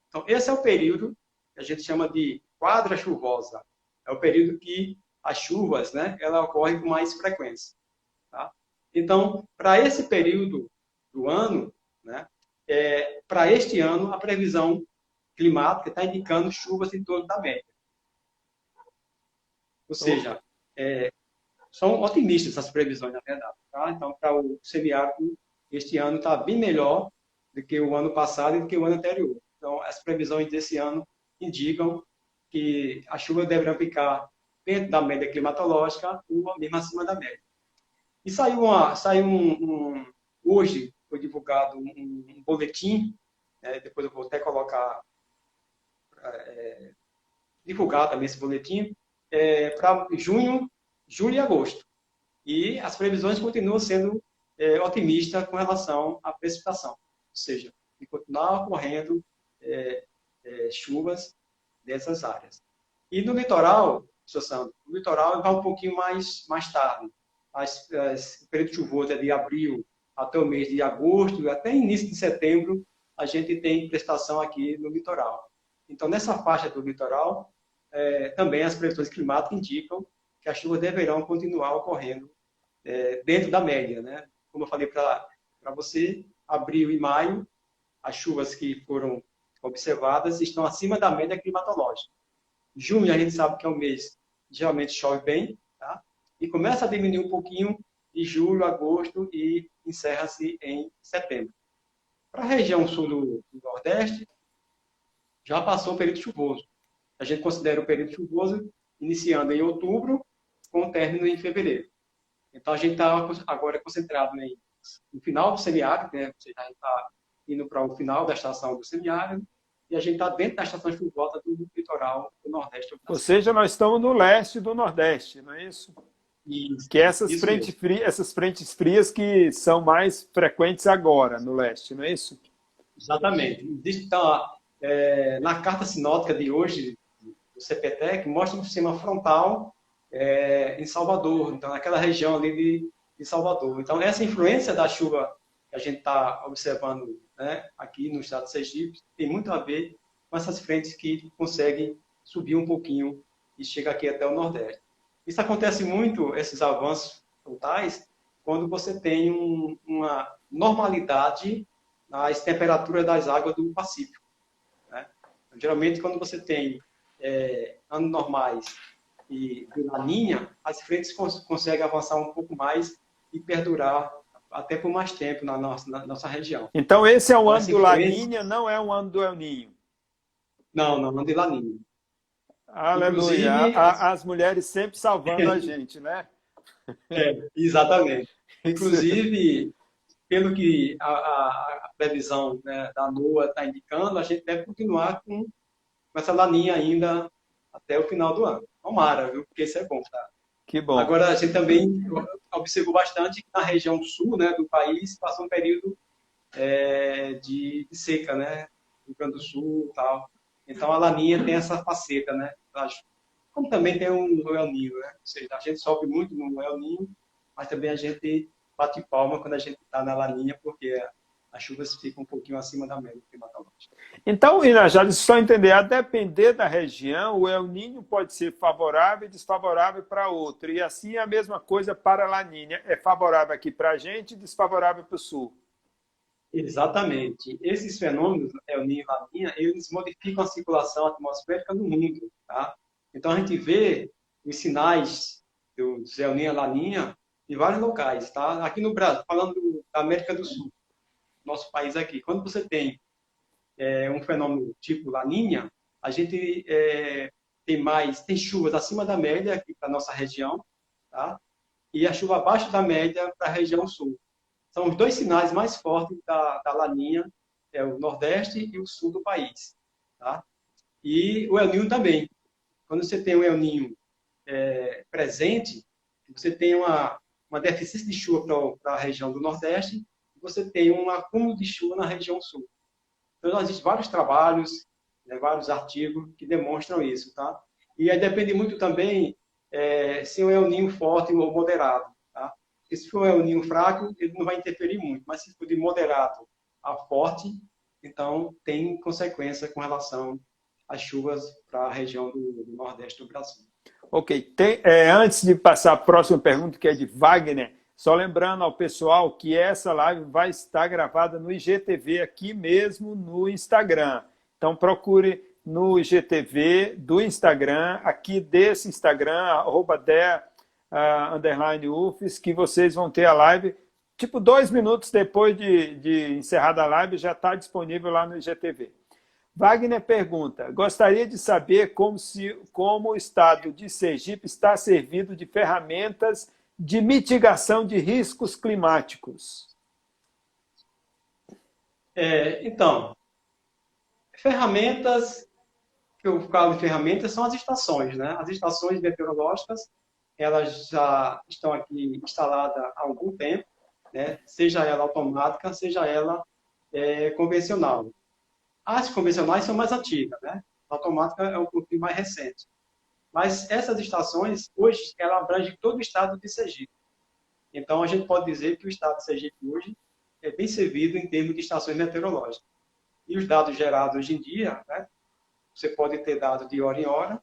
Então, esse é o período que a gente chama de quadra chuvosa. É o período que as chuvas, né, ela ocorrem com mais frequência. Tá? Então, para esse período do ano, né, para este ano, a previsão climática está indicando chuvas em torno da média. Ou seja, são otimistas essas previsões, na verdade. Tá? Então, para o semiárido, este ano está bem melhor do que o ano passado e do que o ano anterior. Então, as previsões desse ano indicam que as chuvas deverão ficar dentro da média climatológica ou mesmo acima da média. E hoje foi divulgado um boletim, depois eu vou até colocar, divulgar também esse boletim, para junho, julho e agosto. E as previsões continuam sendo otimistas com relação à precipitação. Ou seja, de continuar ocorrendo chuvas dessas áreas. E no litoral, professor Sandro, o litoral vai um pouquinho mais tarde. O período chuvoso é de abril até o mês de agosto, até início de setembro, a gente tem precipitação aqui no litoral. Então, nessa faixa do litoral, também as previsões climáticas indicam que as chuvas deverão continuar ocorrendo dentro da média. Né? Como eu falei para você, abril e maio, as chuvas que foram observadas estão acima da média climatológica. Junho, a gente sabe que é um mês que geralmente chove bem, tá? E começa a diminuir um pouquinho de julho, agosto e encerra-se em setembro. Para a região sul do Nordeste, já passou o período chuvoso. A gente considera o período chuvoso iniciando em outubro, com término em fevereiro. Então, a gente está agora concentrado no final do semiárido, né? Você já está indo para o final da estação do semiárido, e a gente está dentro da estação chuvosa do litoral do Nordeste. Ou seja, nós estamos no leste do Nordeste, não é isso? Isso, que essas frentes frias que são mais frequentes agora no leste, não é isso? Exatamente. Então, na carta sinótica de hoje, do CPTEC, mostra um sistema frontal em Salvador, então naquela região ali de Salvador. Então, essa influência da chuva que a gente está observando, né, aqui no estado de Sergipe tem muito a ver com essas frentes que conseguem subir um pouquinho e chega aqui até o Nordeste. Isso acontece muito, esses avanços frontais, quando você tem uma normalidade nas temperaturas das águas do Pacífico. Né? Geralmente, quando você tem anos normais e de Laninha, as frentes conseguem avançar um pouco mais e perdurar até por mais tempo na nossa região. Então, esse é o ano do Laninha, não é o ano do El Ninho? Não, ano de Laninha. Aleluia. As mulheres sempre salvando a gente, né? Exatamente. Inclusive, pelo que a previsão, né, da NOAA está indicando, a gente deve continuar com essa laninha ainda até o final do ano. Tomara, viu? Porque isso é bom, tá? Que bom. Agora, a gente também observou bastante que na região sul, né, do país passou um período de seca, né? Rio Grande do Sul e tal. Então, a laninha tem essa faceta, né? Como também tem o El Niño, né? Ou seja, a gente sofre muito no El Niño, mas também a gente bate palma quando a gente está na laninha, porque as chuvas ficam um pouquinho acima da média climatológica. Então, Inajá, só entender, a depender da região, o El Niño pode ser favorável e desfavorável para outro. E assim a mesma coisa para a Laninha. É favorável aqui para a gente e desfavorável para o sul. Exatamente. Esses fenômenos, El Niño e Laninha, eles modificam a circulação atmosférica no mundo, tá? Então, a gente vê os sinais do El Niño e Laninha em vários locais, tá? Aqui no Brasil, falando da América do Sul, nosso país aqui, quando você tem um fenômeno tipo Laninha, a gente tem chuvas acima da média aqui para nossa região, tá? E a chuva abaixo da média para a região sul. São os dois sinais mais fortes da Laninha, é o Nordeste e o Sul do país. Tá? E o El Niño também. Quando você tem o El Niño presente, você tem uma deficiência de chuva para a região do Nordeste e você tem um acúmulo de chuva na região Sul. Então, existem vários trabalhos, né, vários artigos que demonstram isso. Tá? E aí depende muito também se é um El Niño forte ou moderado. Porque se for um El Niño fraco, ele não vai interferir muito. Mas se for de moderado a forte, então tem consequência com relação às chuvas para a região do Nordeste do Brasil. Ok. Antes de passar a próxima pergunta, que é de Wagner, só lembrando ao pessoal que essa live vai estar gravada no IGTV aqui mesmo no Instagram. Então procure no IGTV do Instagram, aqui desse Instagram, @DEA_UFES, que vocês vão ter a live, tipo 2 minutos depois de encerrada a live, já está disponível lá no IGTV. Wagner pergunta, gostaria de saber como o estado de Sergipe está servido de ferramentas de mitigação de riscos climáticos. Então, ferramentas, que eu falo de ferramentas, são as estações, né? As estações meteorológicas, elas já estão aqui instaladas há algum tempo, né? Seja ela automática, seja ela convencional. As convencionais são mais antigas, né? A automática é um pouquinho mais recente. Mas essas estações, hoje, ela abrange todo o estado de Sergipe. Então, a gente pode dizer que o estado de Sergipe hoje é bem servido em termos de estações meteorológicas. E os dados gerados hoje em dia, né? Você pode ter dados de hora em hora,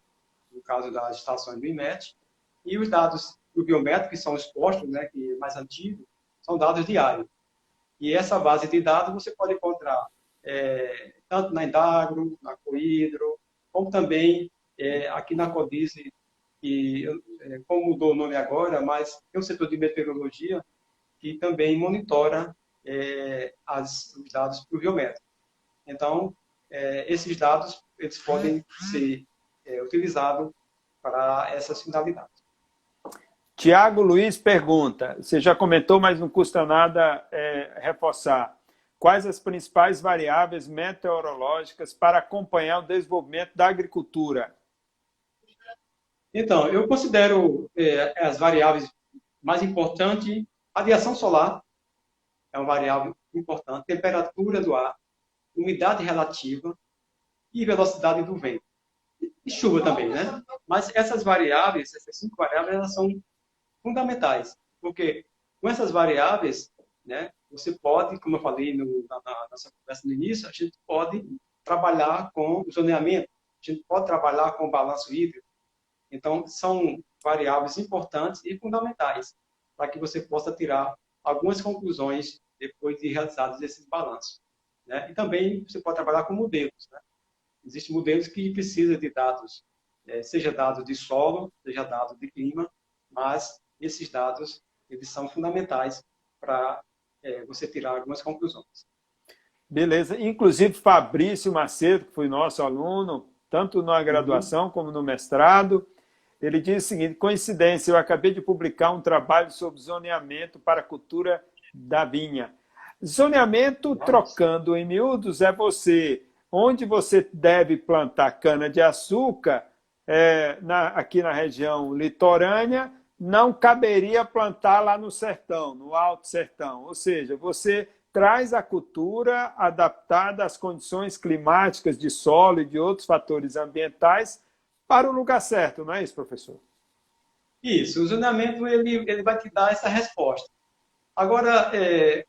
no caso das estações do IMET, e os dados do biométrico, que são os postos, né, que é mais antigo, são dados diários. E essa base de dados você pode encontrar tanto na Indagro, na Cohidro, como também aqui na Codice, que como mudou o nome agora, mas tem um setor de meteorologia que também monitora os dados para o biométrico. Então, esses dados eles podem ser utilizados para essas finalidades. Tiago Luiz pergunta, você já comentou, mas não custa nada reforçar. Quais as principais variáveis meteorológicas para acompanhar o desenvolvimento da agricultura? Então, eu considero as variáveis mais importantes, a radiação solar é uma variável importante, temperatura do ar, umidade relativa e velocidade do vento. E chuva também, né? Mas essas variáveis, essas 5 variáveis, elas são fundamentais, porque com essas variáveis, né, você pode, como eu falei na nossa conversa no início, a gente pode trabalhar com o zoneamento, a gente pode trabalhar com o balanço hídrico. Então, são variáveis importantes e fundamentais para que você possa tirar algumas conclusões depois de realizados esses balanços. Né? E também você pode trabalhar com modelos. Né? Existem modelos que precisam de dados, seja dados de solo, seja dados de clima, mas esses dados eles são fundamentais para você tirar algumas conclusões. Beleza. Inclusive, Fabrício Macedo, que foi nosso aluno, tanto na graduação como no mestrado, ele diz o seguinte, coincidência, eu acabei de publicar um trabalho sobre zoneamento para a cultura da vinha. Zoneamento, trocando em miúdos, é onde você deve plantar cana-de-açúcar, aqui na região litorânea, não caberia plantar lá no sertão, no alto sertão. Ou seja, você traz a cultura adaptada às condições climáticas de solo e de outros fatores ambientais para o lugar certo, não é isso, professor? Isso, o zoneamento ele vai te dar essa resposta. Agora,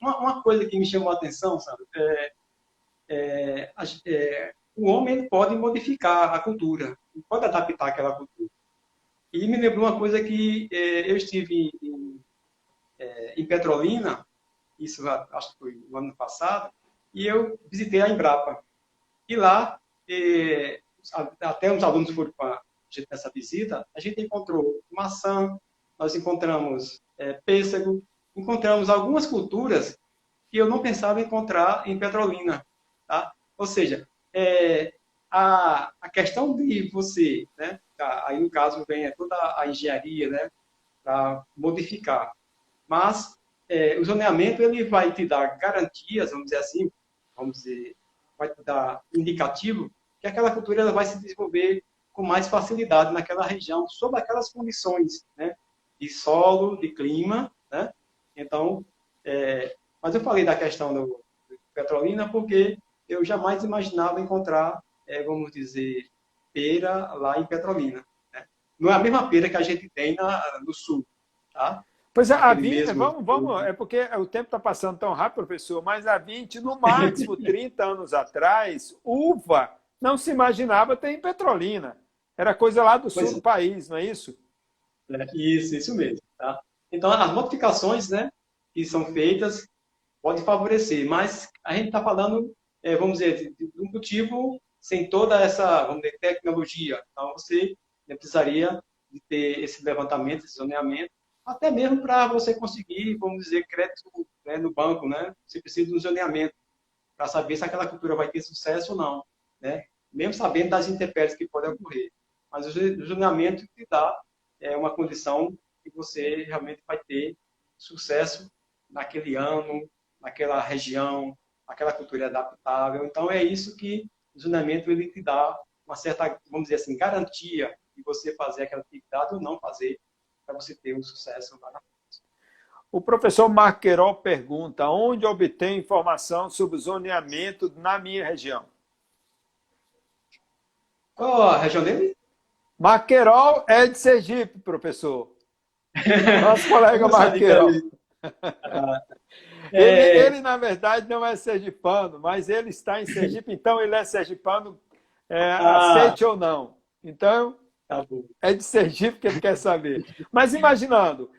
uma coisa que me chamou a atenção, sabe, o homem ele pode modificar a cultura, ele pode adaptar aquela cultura. E me lembrou uma coisa que eu estive em Petrolina, isso acho que foi no ano passado, e eu visitei a Embrapa. E lá, até os alunos foram com a gente nessa visita, a gente encontrou maçã, nós encontramos pêssego, encontramos algumas culturas que eu não pensava encontrar em Petrolina. Tá? Ou seja, a questão de você, né, aí no caso vem toda a engenharia, né, para modificar. Mas o zoneamento ele vai te dar garantias, vamos dizer assim, vai te dar indicativo que aquela cultura ela vai se desenvolver com mais facilidade naquela região, sob aquelas condições, né, de solo, de clima, né? Então, mas eu falei da questão do Petrolina porque eu jamais imaginava encontrar, vamos dizer, pera lá em Petrolina. Né? Não é a mesma pera que a gente tem no sul, tá? Pois é, a Aquele 20, mesmo... é porque o tempo está passando tão rápido, professor, mas a 20, no máximo 30 anos atrás, uva não se imaginava ter em Petrolina. Era coisa lá do sul do país, não é isso? Isso mesmo. Tá? Então, as modificações, né, que são feitas podem favorecer, mas a gente está falando, vamos dizer, de um cultivo sem toda essa, vamos dizer, tecnologia. Então, você precisaria de ter esse levantamento, esse zoneamento, até mesmo para você conseguir, vamos dizer, crédito, né, no banco, né? Você precisa de um zoneamento para saber se aquela cultura vai ter sucesso ou não, né? Mesmo sabendo das intempéries que podem ocorrer. Mas o zoneamento te dá uma condição que você realmente vai ter sucesso naquele ano, naquela região, aquela cultura é adaptável. Então, é isso que o zoneamento ele te dá uma certa, vamos dizer assim, garantia de você fazer aquela atividade ou não fazer, para você ter um sucesso lá na frente. O professor Marqueirol pergunta: onde obtém informação sobre o zoneamento na minha região? Qual a região dele? Marqueirol é de Sergipe, professor. Nosso colega Marqueirol. Ele, na verdade, não é sergipano, mas ele está em Sergipe, então ele é sergipano, aceite ou não. Então, é de Sergipe que ele quer saber. Mas imaginando,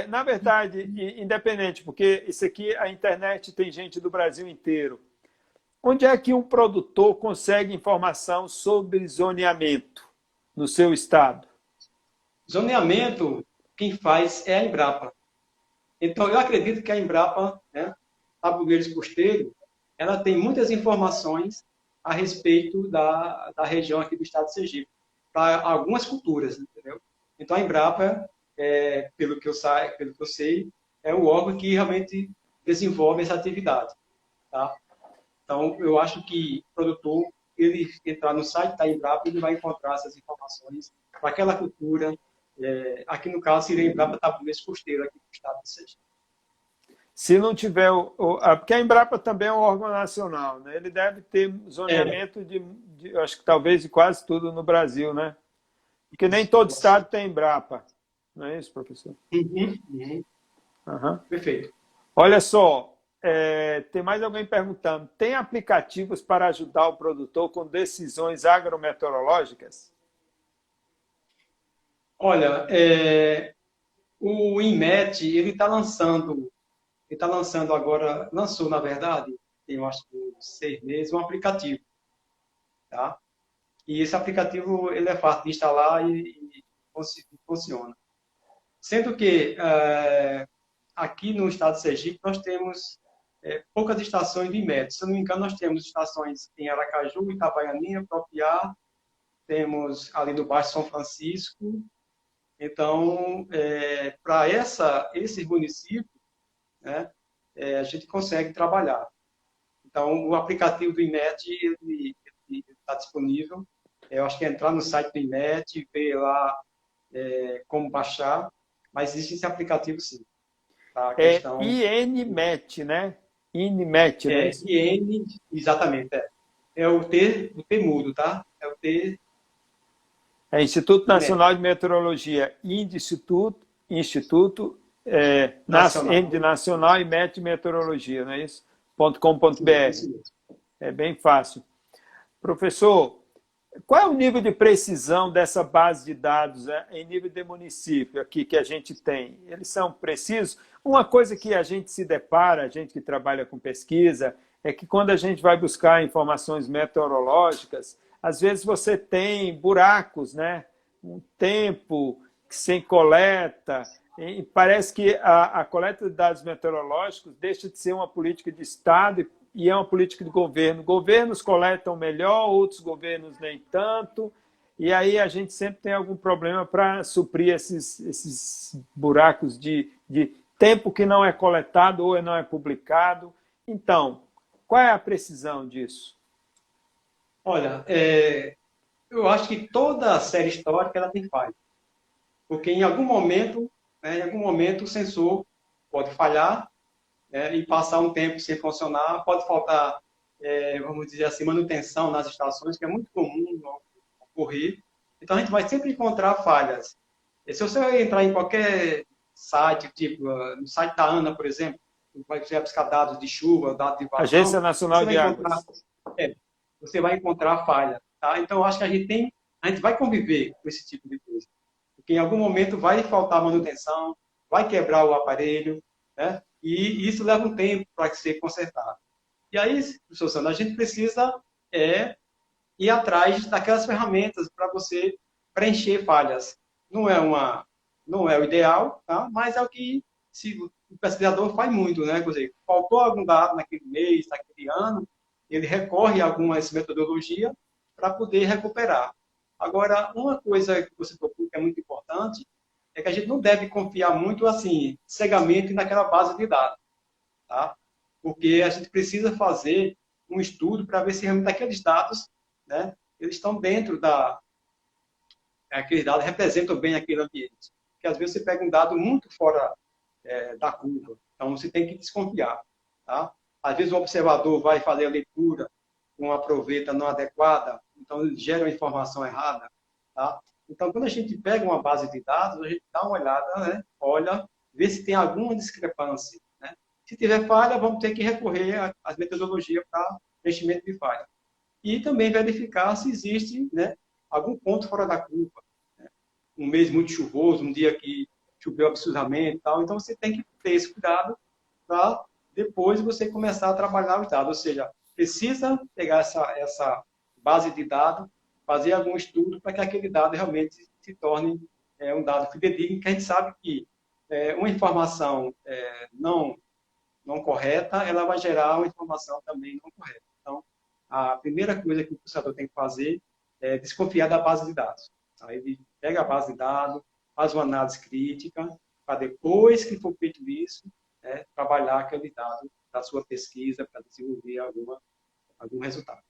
na verdade, independente, porque isso aqui, a internet tem gente do Brasil inteiro. Onde é que um produtor consegue informação sobre zoneamento no seu estado? Zoneamento, quem faz é a Embrapa. Então, eu acredito que a Embrapa, né, Tabuleiros Costeiro, ela tem muitas informações a respeito da região aqui do estado de Sergipe, para algumas culturas, entendeu? Então, a Embrapa, pelo que eu sei, é o órgão que realmente desenvolve essa atividade. Tá? Então, eu acho que o produtor, ele entrar no site da Embrapa, ele vai encontrar essas informações para aquela cultura. Aqui, no caso, seria a Embrapa Tabuleiros Costeiro, aqui do estado de Sergipe. Se não tiver... porque a Embrapa também é um órgão nacional, né? Ele deve ter zoneamento de acho que talvez de quase tudo no Brasil, né? Porque nem todo estado tem Embrapa. Não é isso, professor? Uhum. Perfeito. Olha só, tem mais alguém perguntando: tem aplicativos para ajudar o produtor com decisões agrometeorológicas? Olha, o INMET, ele está lançando agora, lançou, na verdade, tem, eu acho, 6 meses, um aplicativo. Tá? E esse aplicativo, ele é fácil de instalar e funciona. Sendo que, aqui no estado de Sergipe, nós temos poucas estações de INMET. Se eu não me engano, nós temos estações em Aracaju, Itabaianinha, Propriá, temos ali no Baixo São Francisco. Então, para esses municípios, né, a gente consegue trabalhar. Então, o aplicativo do INMET está disponível. Eu acho que é entrar no site do INMET, ver lá como baixar, mas existe esse aplicativo sim. Tá? A questão... INMET, né? INMET, né? Exatamente. É o T mudo, tá? É o T... Instituto Nacional de Meteorologia, Instituto N de nacional e MET meteorologia, não é isso? .com.br. É bem fácil. Professor, qual é o nível de precisão dessa base de dados em nível de município aqui que a gente tem? Eles são precisos? Uma coisa que a gente se depara, a gente que trabalha com pesquisa, é que quando a gente vai buscar informações meteorológicas, às vezes você tem buracos, né? Um tempo sem coleta. E parece que a coleta de dados meteorológicos deixa de ser uma política de Estado e é uma política de governo. Governos coletam melhor, outros governos nem tanto, e aí a gente sempre tem algum problema para suprir esses buracos de tempo que não é coletado ou não é publicado. Então, qual é a precisão disso? Olha, eu acho que toda série histórica ela tem falha, porque em algum momento, o sensor pode falhar, e passar um tempo sem funcionar, pode faltar, vamos dizer assim, manutenção nas estações, que é muito comum ocorrer. Então, a gente vai sempre encontrar falhas. E se você entrar em qualquer site, tipo no site da ANA, por exemplo, vai buscar dados de chuva, dados de vazão, Agência Nacional de Águas. Você vai encontrar falha. Tá? Então, eu acho que a gente vai conviver com esse tipo de coisa. Porque em algum momento vai faltar manutenção, vai quebrar o aparelho, né? E isso leva um tempo para ser consertado. E aí, professor Sandro, a gente precisa ir atrás daquelas ferramentas para você preencher falhas. Não é o ideal, tá? Mas é o que o pesquisador faz muito, né? Quer dizer, faltou algum dado naquele mês, naquele ano, ele recorre a algumas metodologias para poder recuperar. Agora, uma coisa que você tocou que é muito importante é que a gente não deve confiar muito, assim, cegamente naquela base de dados, tá? Porque a gente precisa fazer um estudo para ver se realmente aqueles dados, né, eles estão dentro aqueles dados representam bem aquele ambiente. Porque às vezes você pega um dado muito fora da curva, então você tem que desconfiar, tá? Às vezes o observador vai fazer a leitura com uma proveta não adequada, então ele gera uma informação errada, tá? Então, quando a gente pega uma base de dados, a gente dá uma olhada, né? Olha, vê se tem alguma discrepância, né? Se tiver falha, vamos ter que recorrer às metodologias para preenchimento de falha. E também verificar se existe, né, algum ponto fora da curva, né? Um mês muito chuvoso, um dia que choveu absurdamente e tal. Então, você tem que ter esse cuidado para depois você começar a trabalhar os dados. Ou seja, precisa pegar essa base de dados, fazer algum estudo para que aquele dado realmente se torne um dado fidedigno, que a gente sabe que uma informação não correta, ela vai gerar uma informação também não correta. Então, a primeira coisa que o processador tem que fazer é desconfiar da base de dados. Aí ele pega a base de dados, faz uma análise crítica, para depois que for feito isso, trabalhar aquele dado da sua pesquisa para desenvolver algum resultado.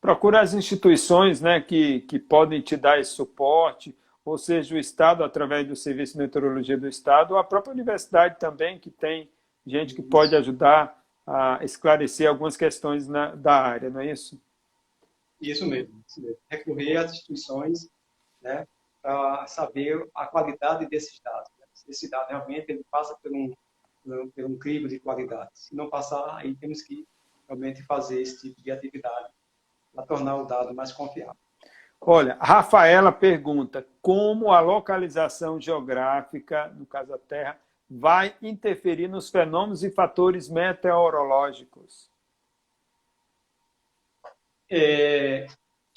Procura as instituições, né, que podem te dar esse suporte, ou seja, o Estado, através do Serviço de Meteorologia do Estado, ou a própria universidade também, que tem gente que pode ajudar a esclarecer algumas questões da área, não é isso? Isso mesmo. Recorrer às instituições, né, para saber a qualidade desses dados. Né? Esse dado realmente ele passa por um crivo de qualidade. Se não passar, aí temos que realmente fazer esse tipo de atividade para tornar o dado mais confiável. Olha, a Rafaela pergunta como a localização geográfica, no caso da Terra, vai interferir nos fenômenos e fatores meteorológicos.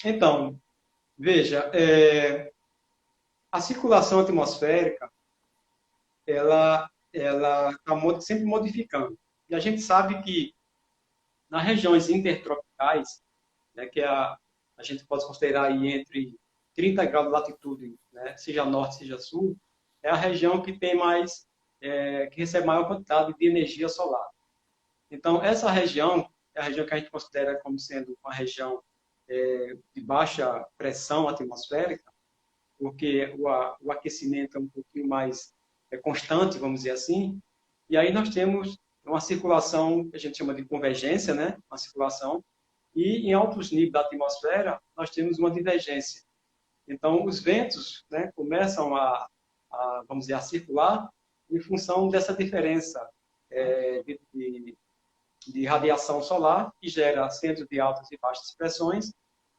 Então, veja, a circulação atmosférica, ela está sempre modificando. E a gente sabe que nas regiões intertropicais, né, que a gente pode considerar aí entre 30 graus de latitude, né, seja norte, seja sul, é a região que tem que recebe maior quantidade de energia solar. Então, essa região é a região que a gente considera como sendo uma região de baixa pressão atmosférica, porque o aquecimento é um pouquinho mais constante, vamos dizer assim, e aí nós temos uma circulação que a gente chama de convergência, né? Uma circulação, e em altos níveis da atmosfera nós temos uma divergência. Então, os ventos, né, começam vamos dizer, a circular em função dessa diferença de radiação solar, que gera centros de altas e baixas pressões.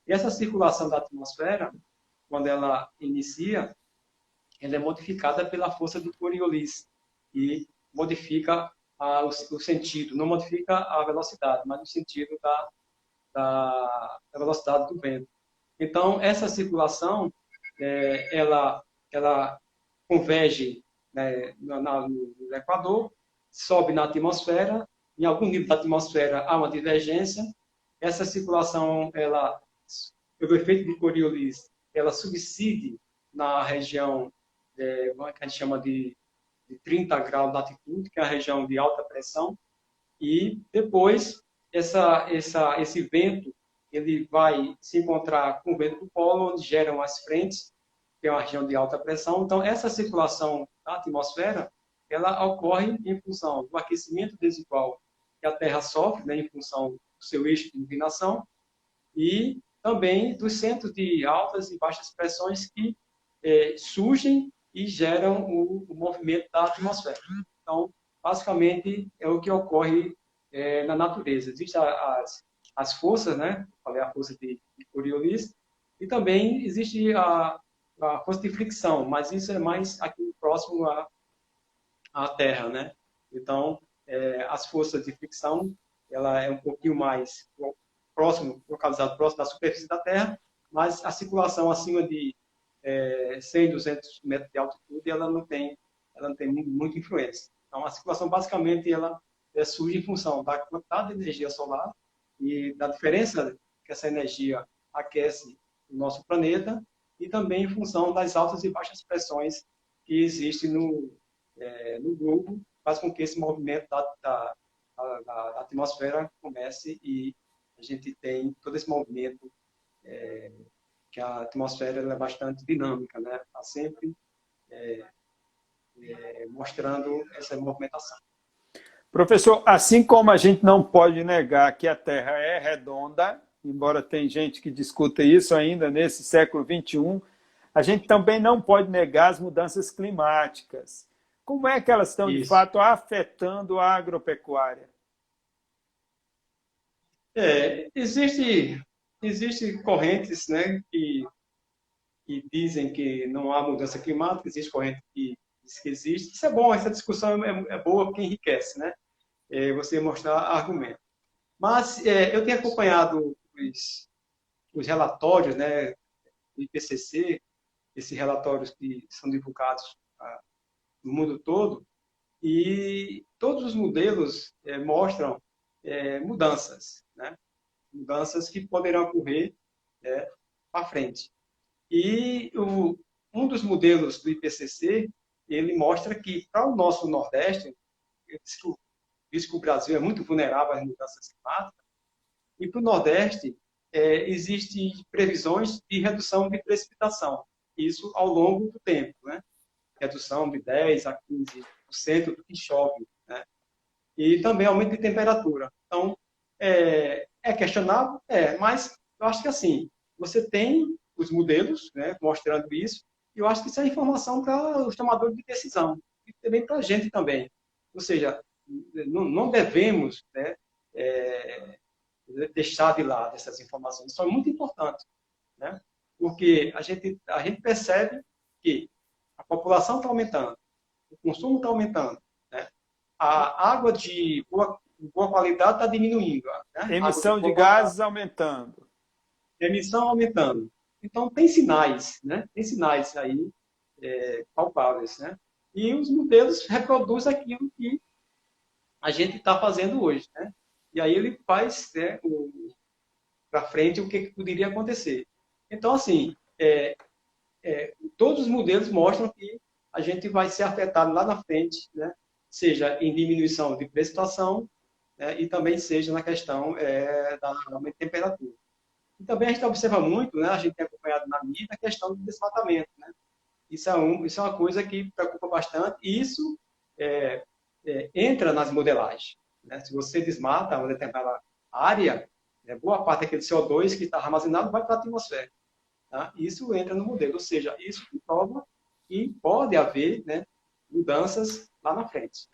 E essa circulação da atmosfera, quando ela inicia, ela é modificada pela força do Coriolis, e modifica o sentido, não modifica a velocidade, mas o sentido da velocidade do vento. Então, essa circulação, ela converge, né, no Equador, sobe na atmosfera, em algum nível da atmosfera há uma divergência, essa circulação, pelo efeito de Coriolis, ela subside na região, que a gente chama de 30 graus de latitude, que é a região de alta pressão, e depois esse vento ele vai se encontrar com o vento do polo, onde geram as frentes, que é uma região de alta pressão. Então, essa circulação da atmosfera, ela ocorre em função do aquecimento desigual que a Terra sofre, né, em função do seu eixo de inclinação, e também dos centros de altas e baixas pressões que surgem e geram o movimento da atmosfera. Então, basicamente, é o que ocorre na natureza. Existem as forças, né? Falei a força de Coriolis, e também existe a força de fricção, mas isso é mais aqui próximo à Terra, né? Então, as forças de fricção, ela é um pouquinho mais localizado próximo da superfície da Terra, mas a circulação acima de 100, 200 metros de altitude, ela não tem muita influência. Então, a circulação, basicamente, ela surge em função da quantidade de energia solar e da diferença que essa energia aquece o nosso planeta, e também em função das altas e baixas pressões que existem no globo, faz com que esse movimento da atmosfera comece, e a gente tem todo esse movimento que a atmosfera é bastante dinâmica, né? Está sempre mostrando essa movimentação. Professor, assim como a gente não pode negar que a Terra é redonda, embora tem gente que discuta isso ainda nesse século XXI, a gente também não pode negar as mudanças climáticas. Como é que elas estão, de fato, afetando a agropecuária? Existem correntes, né, que dizem que não há mudança climática, existe corrente que diz que existe. Isso é bom, essa discussão é boa porque enriquece, né? Você mostrar argumento. Mas eu tenho acompanhado os relatórios, né, do IPCC, esses relatórios que são divulgados no mundo todo, e todos os modelos mostram mudanças, né? Mudanças que poderão ocorrer para frente. E um dos modelos do IPCC, ele mostra que para o nosso Nordeste, diz que o Brasil é muito vulnerável às mudanças climáticas, e para o Nordeste existem previsões de redução de precipitação, isso ao longo do tempo, né? Redução de 10% a 15% do que chove, né? E também aumento de temperatura. Então, é questionável? Mas eu acho que assim, você tem os modelos, né, mostrando isso, e eu acho que isso é informação para os tomadores de decisão, e também para a gente também. Ou seja, não devemos, né, deixar de lado essas informações, são muito importantes, né? Porque a gente percebe que a população está aumentando, o consumo está aumentando, né? A água de boa qualidade está diminuindo, né? Emissão de gases aumentando. Emissão aumentando. Então, tem sinais, né? Tem sinais aí palpáveis, né? E os modelos reproduzem aquilo que a gente está fazendo hoje, né? E aí ele faz, né, para frente o que poderia acontecer. Então, assim, todos os modelos mostram que a gente vai ser afetado lá na frente, né? Seja em diminuição de precipitação, né? E também seja na questão da aumento de temperatura. E também a gente observa muito, né? A gente tem acompanhado na mídia a questão do desmatamento, né? Isso é uma coisa que preocupa bastante, e isso entra nas modelagens, né? Se você desmata uma determinada área, boa parte daquele CO2 que está armazenado vai para a atmosfera. Tá? Isso entra no modelo, ou seja, isso prova que pode haver, né, mudanças lá na frente.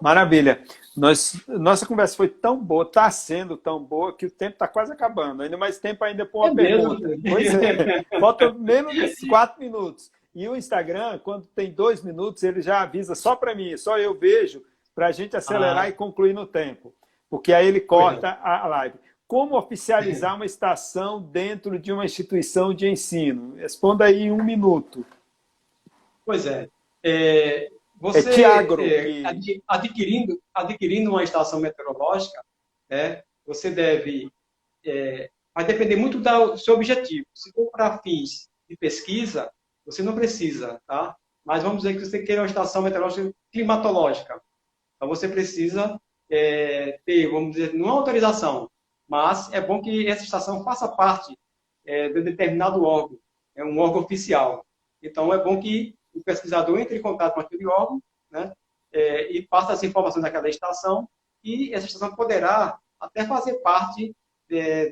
Maravilha. Nossa conversa foi tão boa, está sendo tão boa, que o tempo está quase acabando. Ainda mais tempo ainda para uma pergunta. Mesmo? Pois é. Falta menos de 4 minutos. E o Instagram, quando tem 2 minutos, ele já avisa só para mim, só eu vejo, para a gente acelerar e concluir no tempo. Porque aí ele corta a live. Como oficializar uma estação dentro de uma instituição de ensino? Responda aí em 1 minuto. Pois é. Você, Tiagro, adquirindo uma estação meteorológica, você deve... vai depender muito do seu objetivo. Se for para fins de pesquisa, você não precisa, tá? Mas vamos dizer que você queira uma estação meteorológica climatológica. Então, você precisa ter, vamos dizer, não autorização, mas é bom que essa estação faça parte de um determinado órgão, um órgão oficial. Então, é bom que o pesquisador entre em contato com aquele órgão, né, e passe as informações daquela estação, e essa estação poderá até fazer parte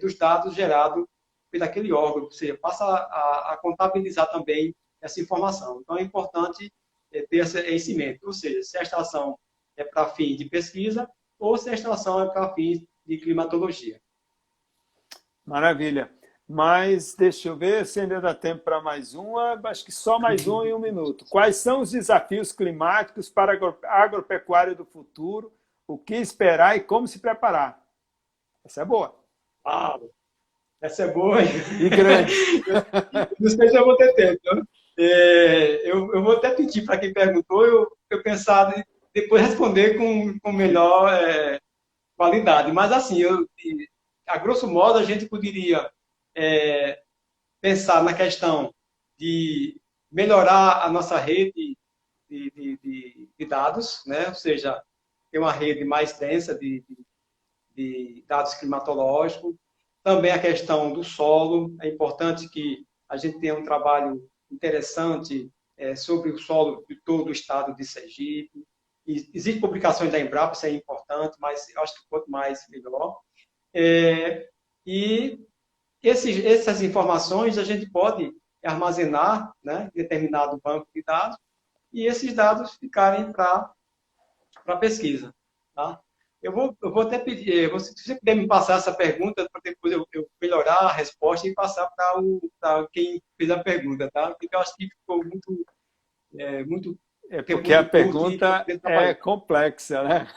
dos dados gerados por aquele órgão, ou seja, passa a contabilizar também essa informação. Então, é importante ter esse em mente, ou seja, se a estação é para fim de pesquisa ou se a estação é para fim de climatologia. Maravilha. Mas deixa eu ver se ainda dá tempo para mais uma. Acho que só mais um em 1 minuto. Quais são os desafios climáticos para a agropecuária do futuro? O que esperar e como se preparar? Essa é boa. Ah, essa é boa. E grande. Não sei se eu vou ter tempo. Eu vou até pedir para quem perguntou, eu pensar em depois responder com melhor qualidade. Mas, assim, a grosso modo, a gente poderia pensar na questão de melhorar a nossa rede de dados, né? Ou seja, ter uma rede mais densa de dados climatológicos. Também a questão do solo. É importante que a gente tenha um trabalho interessante sobre o solo de todo o estado de Sergipe. E existem publicações da Embrapa, isso é importante, mas eu acho que quanto mais, melhor. E essas informações a gente pode armazenar, né, em determinado banco de dados e esses dados ficarem para pesquisa. Tá? Eu vou até pedir, se você puder me passar essa pergunta, para depois eu melhorar a resposta e passar para quem fez a pergunta, tá? Porque eu acho que ficou muito... Porque a pergunta é complexa, né?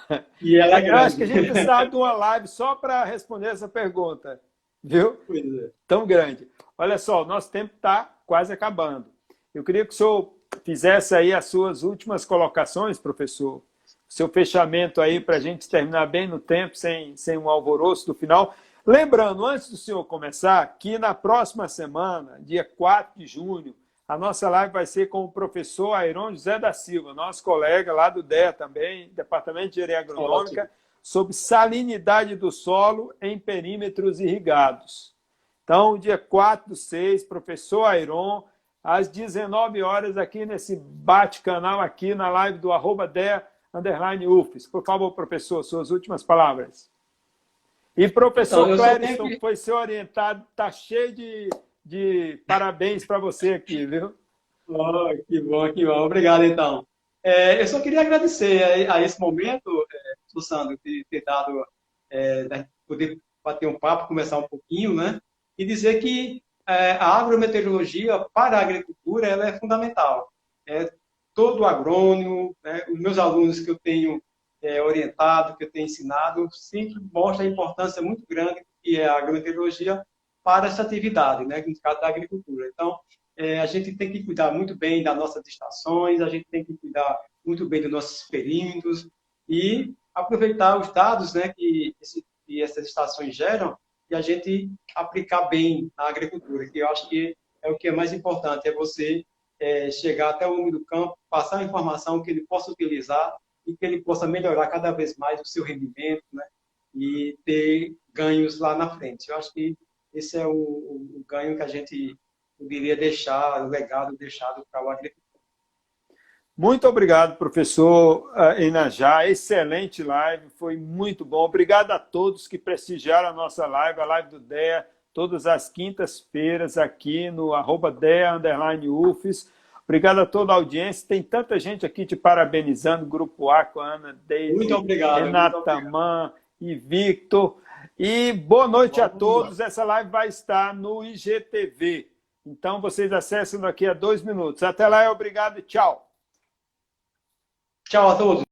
E ela é grande. Eu acho que a gente precisava de uma live só para responder essa pergunta, viu? Pois é. Tão grande. Olha só, o nosso tempo está quase acabando. Eu queria que o senhor fizesse aí as suas últimas colocações, professor. Seu fechamento aí para a gente terminar bem no tempo, sem um alvoroço do final. Lembrando, antes do senhor começar, que na próxima semana, dia 4 de junho, a nossa live vai ser com o professor Airon José da Silva, nosso colega lá do DEA também, Departamento de Engenharia Agronômica, sobre salinidade do solo em perímetros irrigados. Então, dia 4/6, professor Airon, às 19 horas, aqui nesse bate-canal, aqui na live do @DEA_UFES. Por favor, professor, suas últimas palavras. E professor então, Clériston, que foi seu orientado, está cheio de parabéns para você aqui, viu? Oh, que bom, que bom. Obrigado, então. Eu só queria agradecer a esse momento, Sandro, de ter dado, poder bater um papo, conversar um pouquinho, né? E dizer que a agrometeorologia para a agricultura ela é fundamental. Todo agrônomo, né, os meus alunos que eu tenho orientado, que eu tenho ensinado, sempre mostra a importância muito grande que é a agrometeorologia para essa atividade, né, no caso da agricultura. Então, a gente tem que cuidar muito bem das nossas estações, a gente tem que cuidar muito bem dos nossos perímetros e aproveitar os dados, né, que essas estações geram e a gente aplicar bem na agricultura, que eu acho que é o que é mais importante, é você chegar até o homem do campo, passar a informação que ele possa utilizar e que ele possa melhorar cada vez mais o seu rendimento, né, e ter ganhos lá na frente. Eu acho que esse é o ganho que a gente poderia deixar, o legado deixado para o agricultor. Muito obrigado, professor Inajá. Excelente live, foi muito bom. Obrigado a todos que prestigiaram a nossa live, a live do DEA, todas as quintas-feiras aqui no @DEA_UFES. Obrigado a toda a audiência. Tem tanta gente aqui te parabenizando, Grupo A, com a Ana, Deise, Muito obrigado. Renata Man e Victor. E boa noite a todos. Essa live vai estar no IGTV. Então, vocês acessam daqui a 2 minutos. Até lá, obrigado e tchau. Tchau a todos.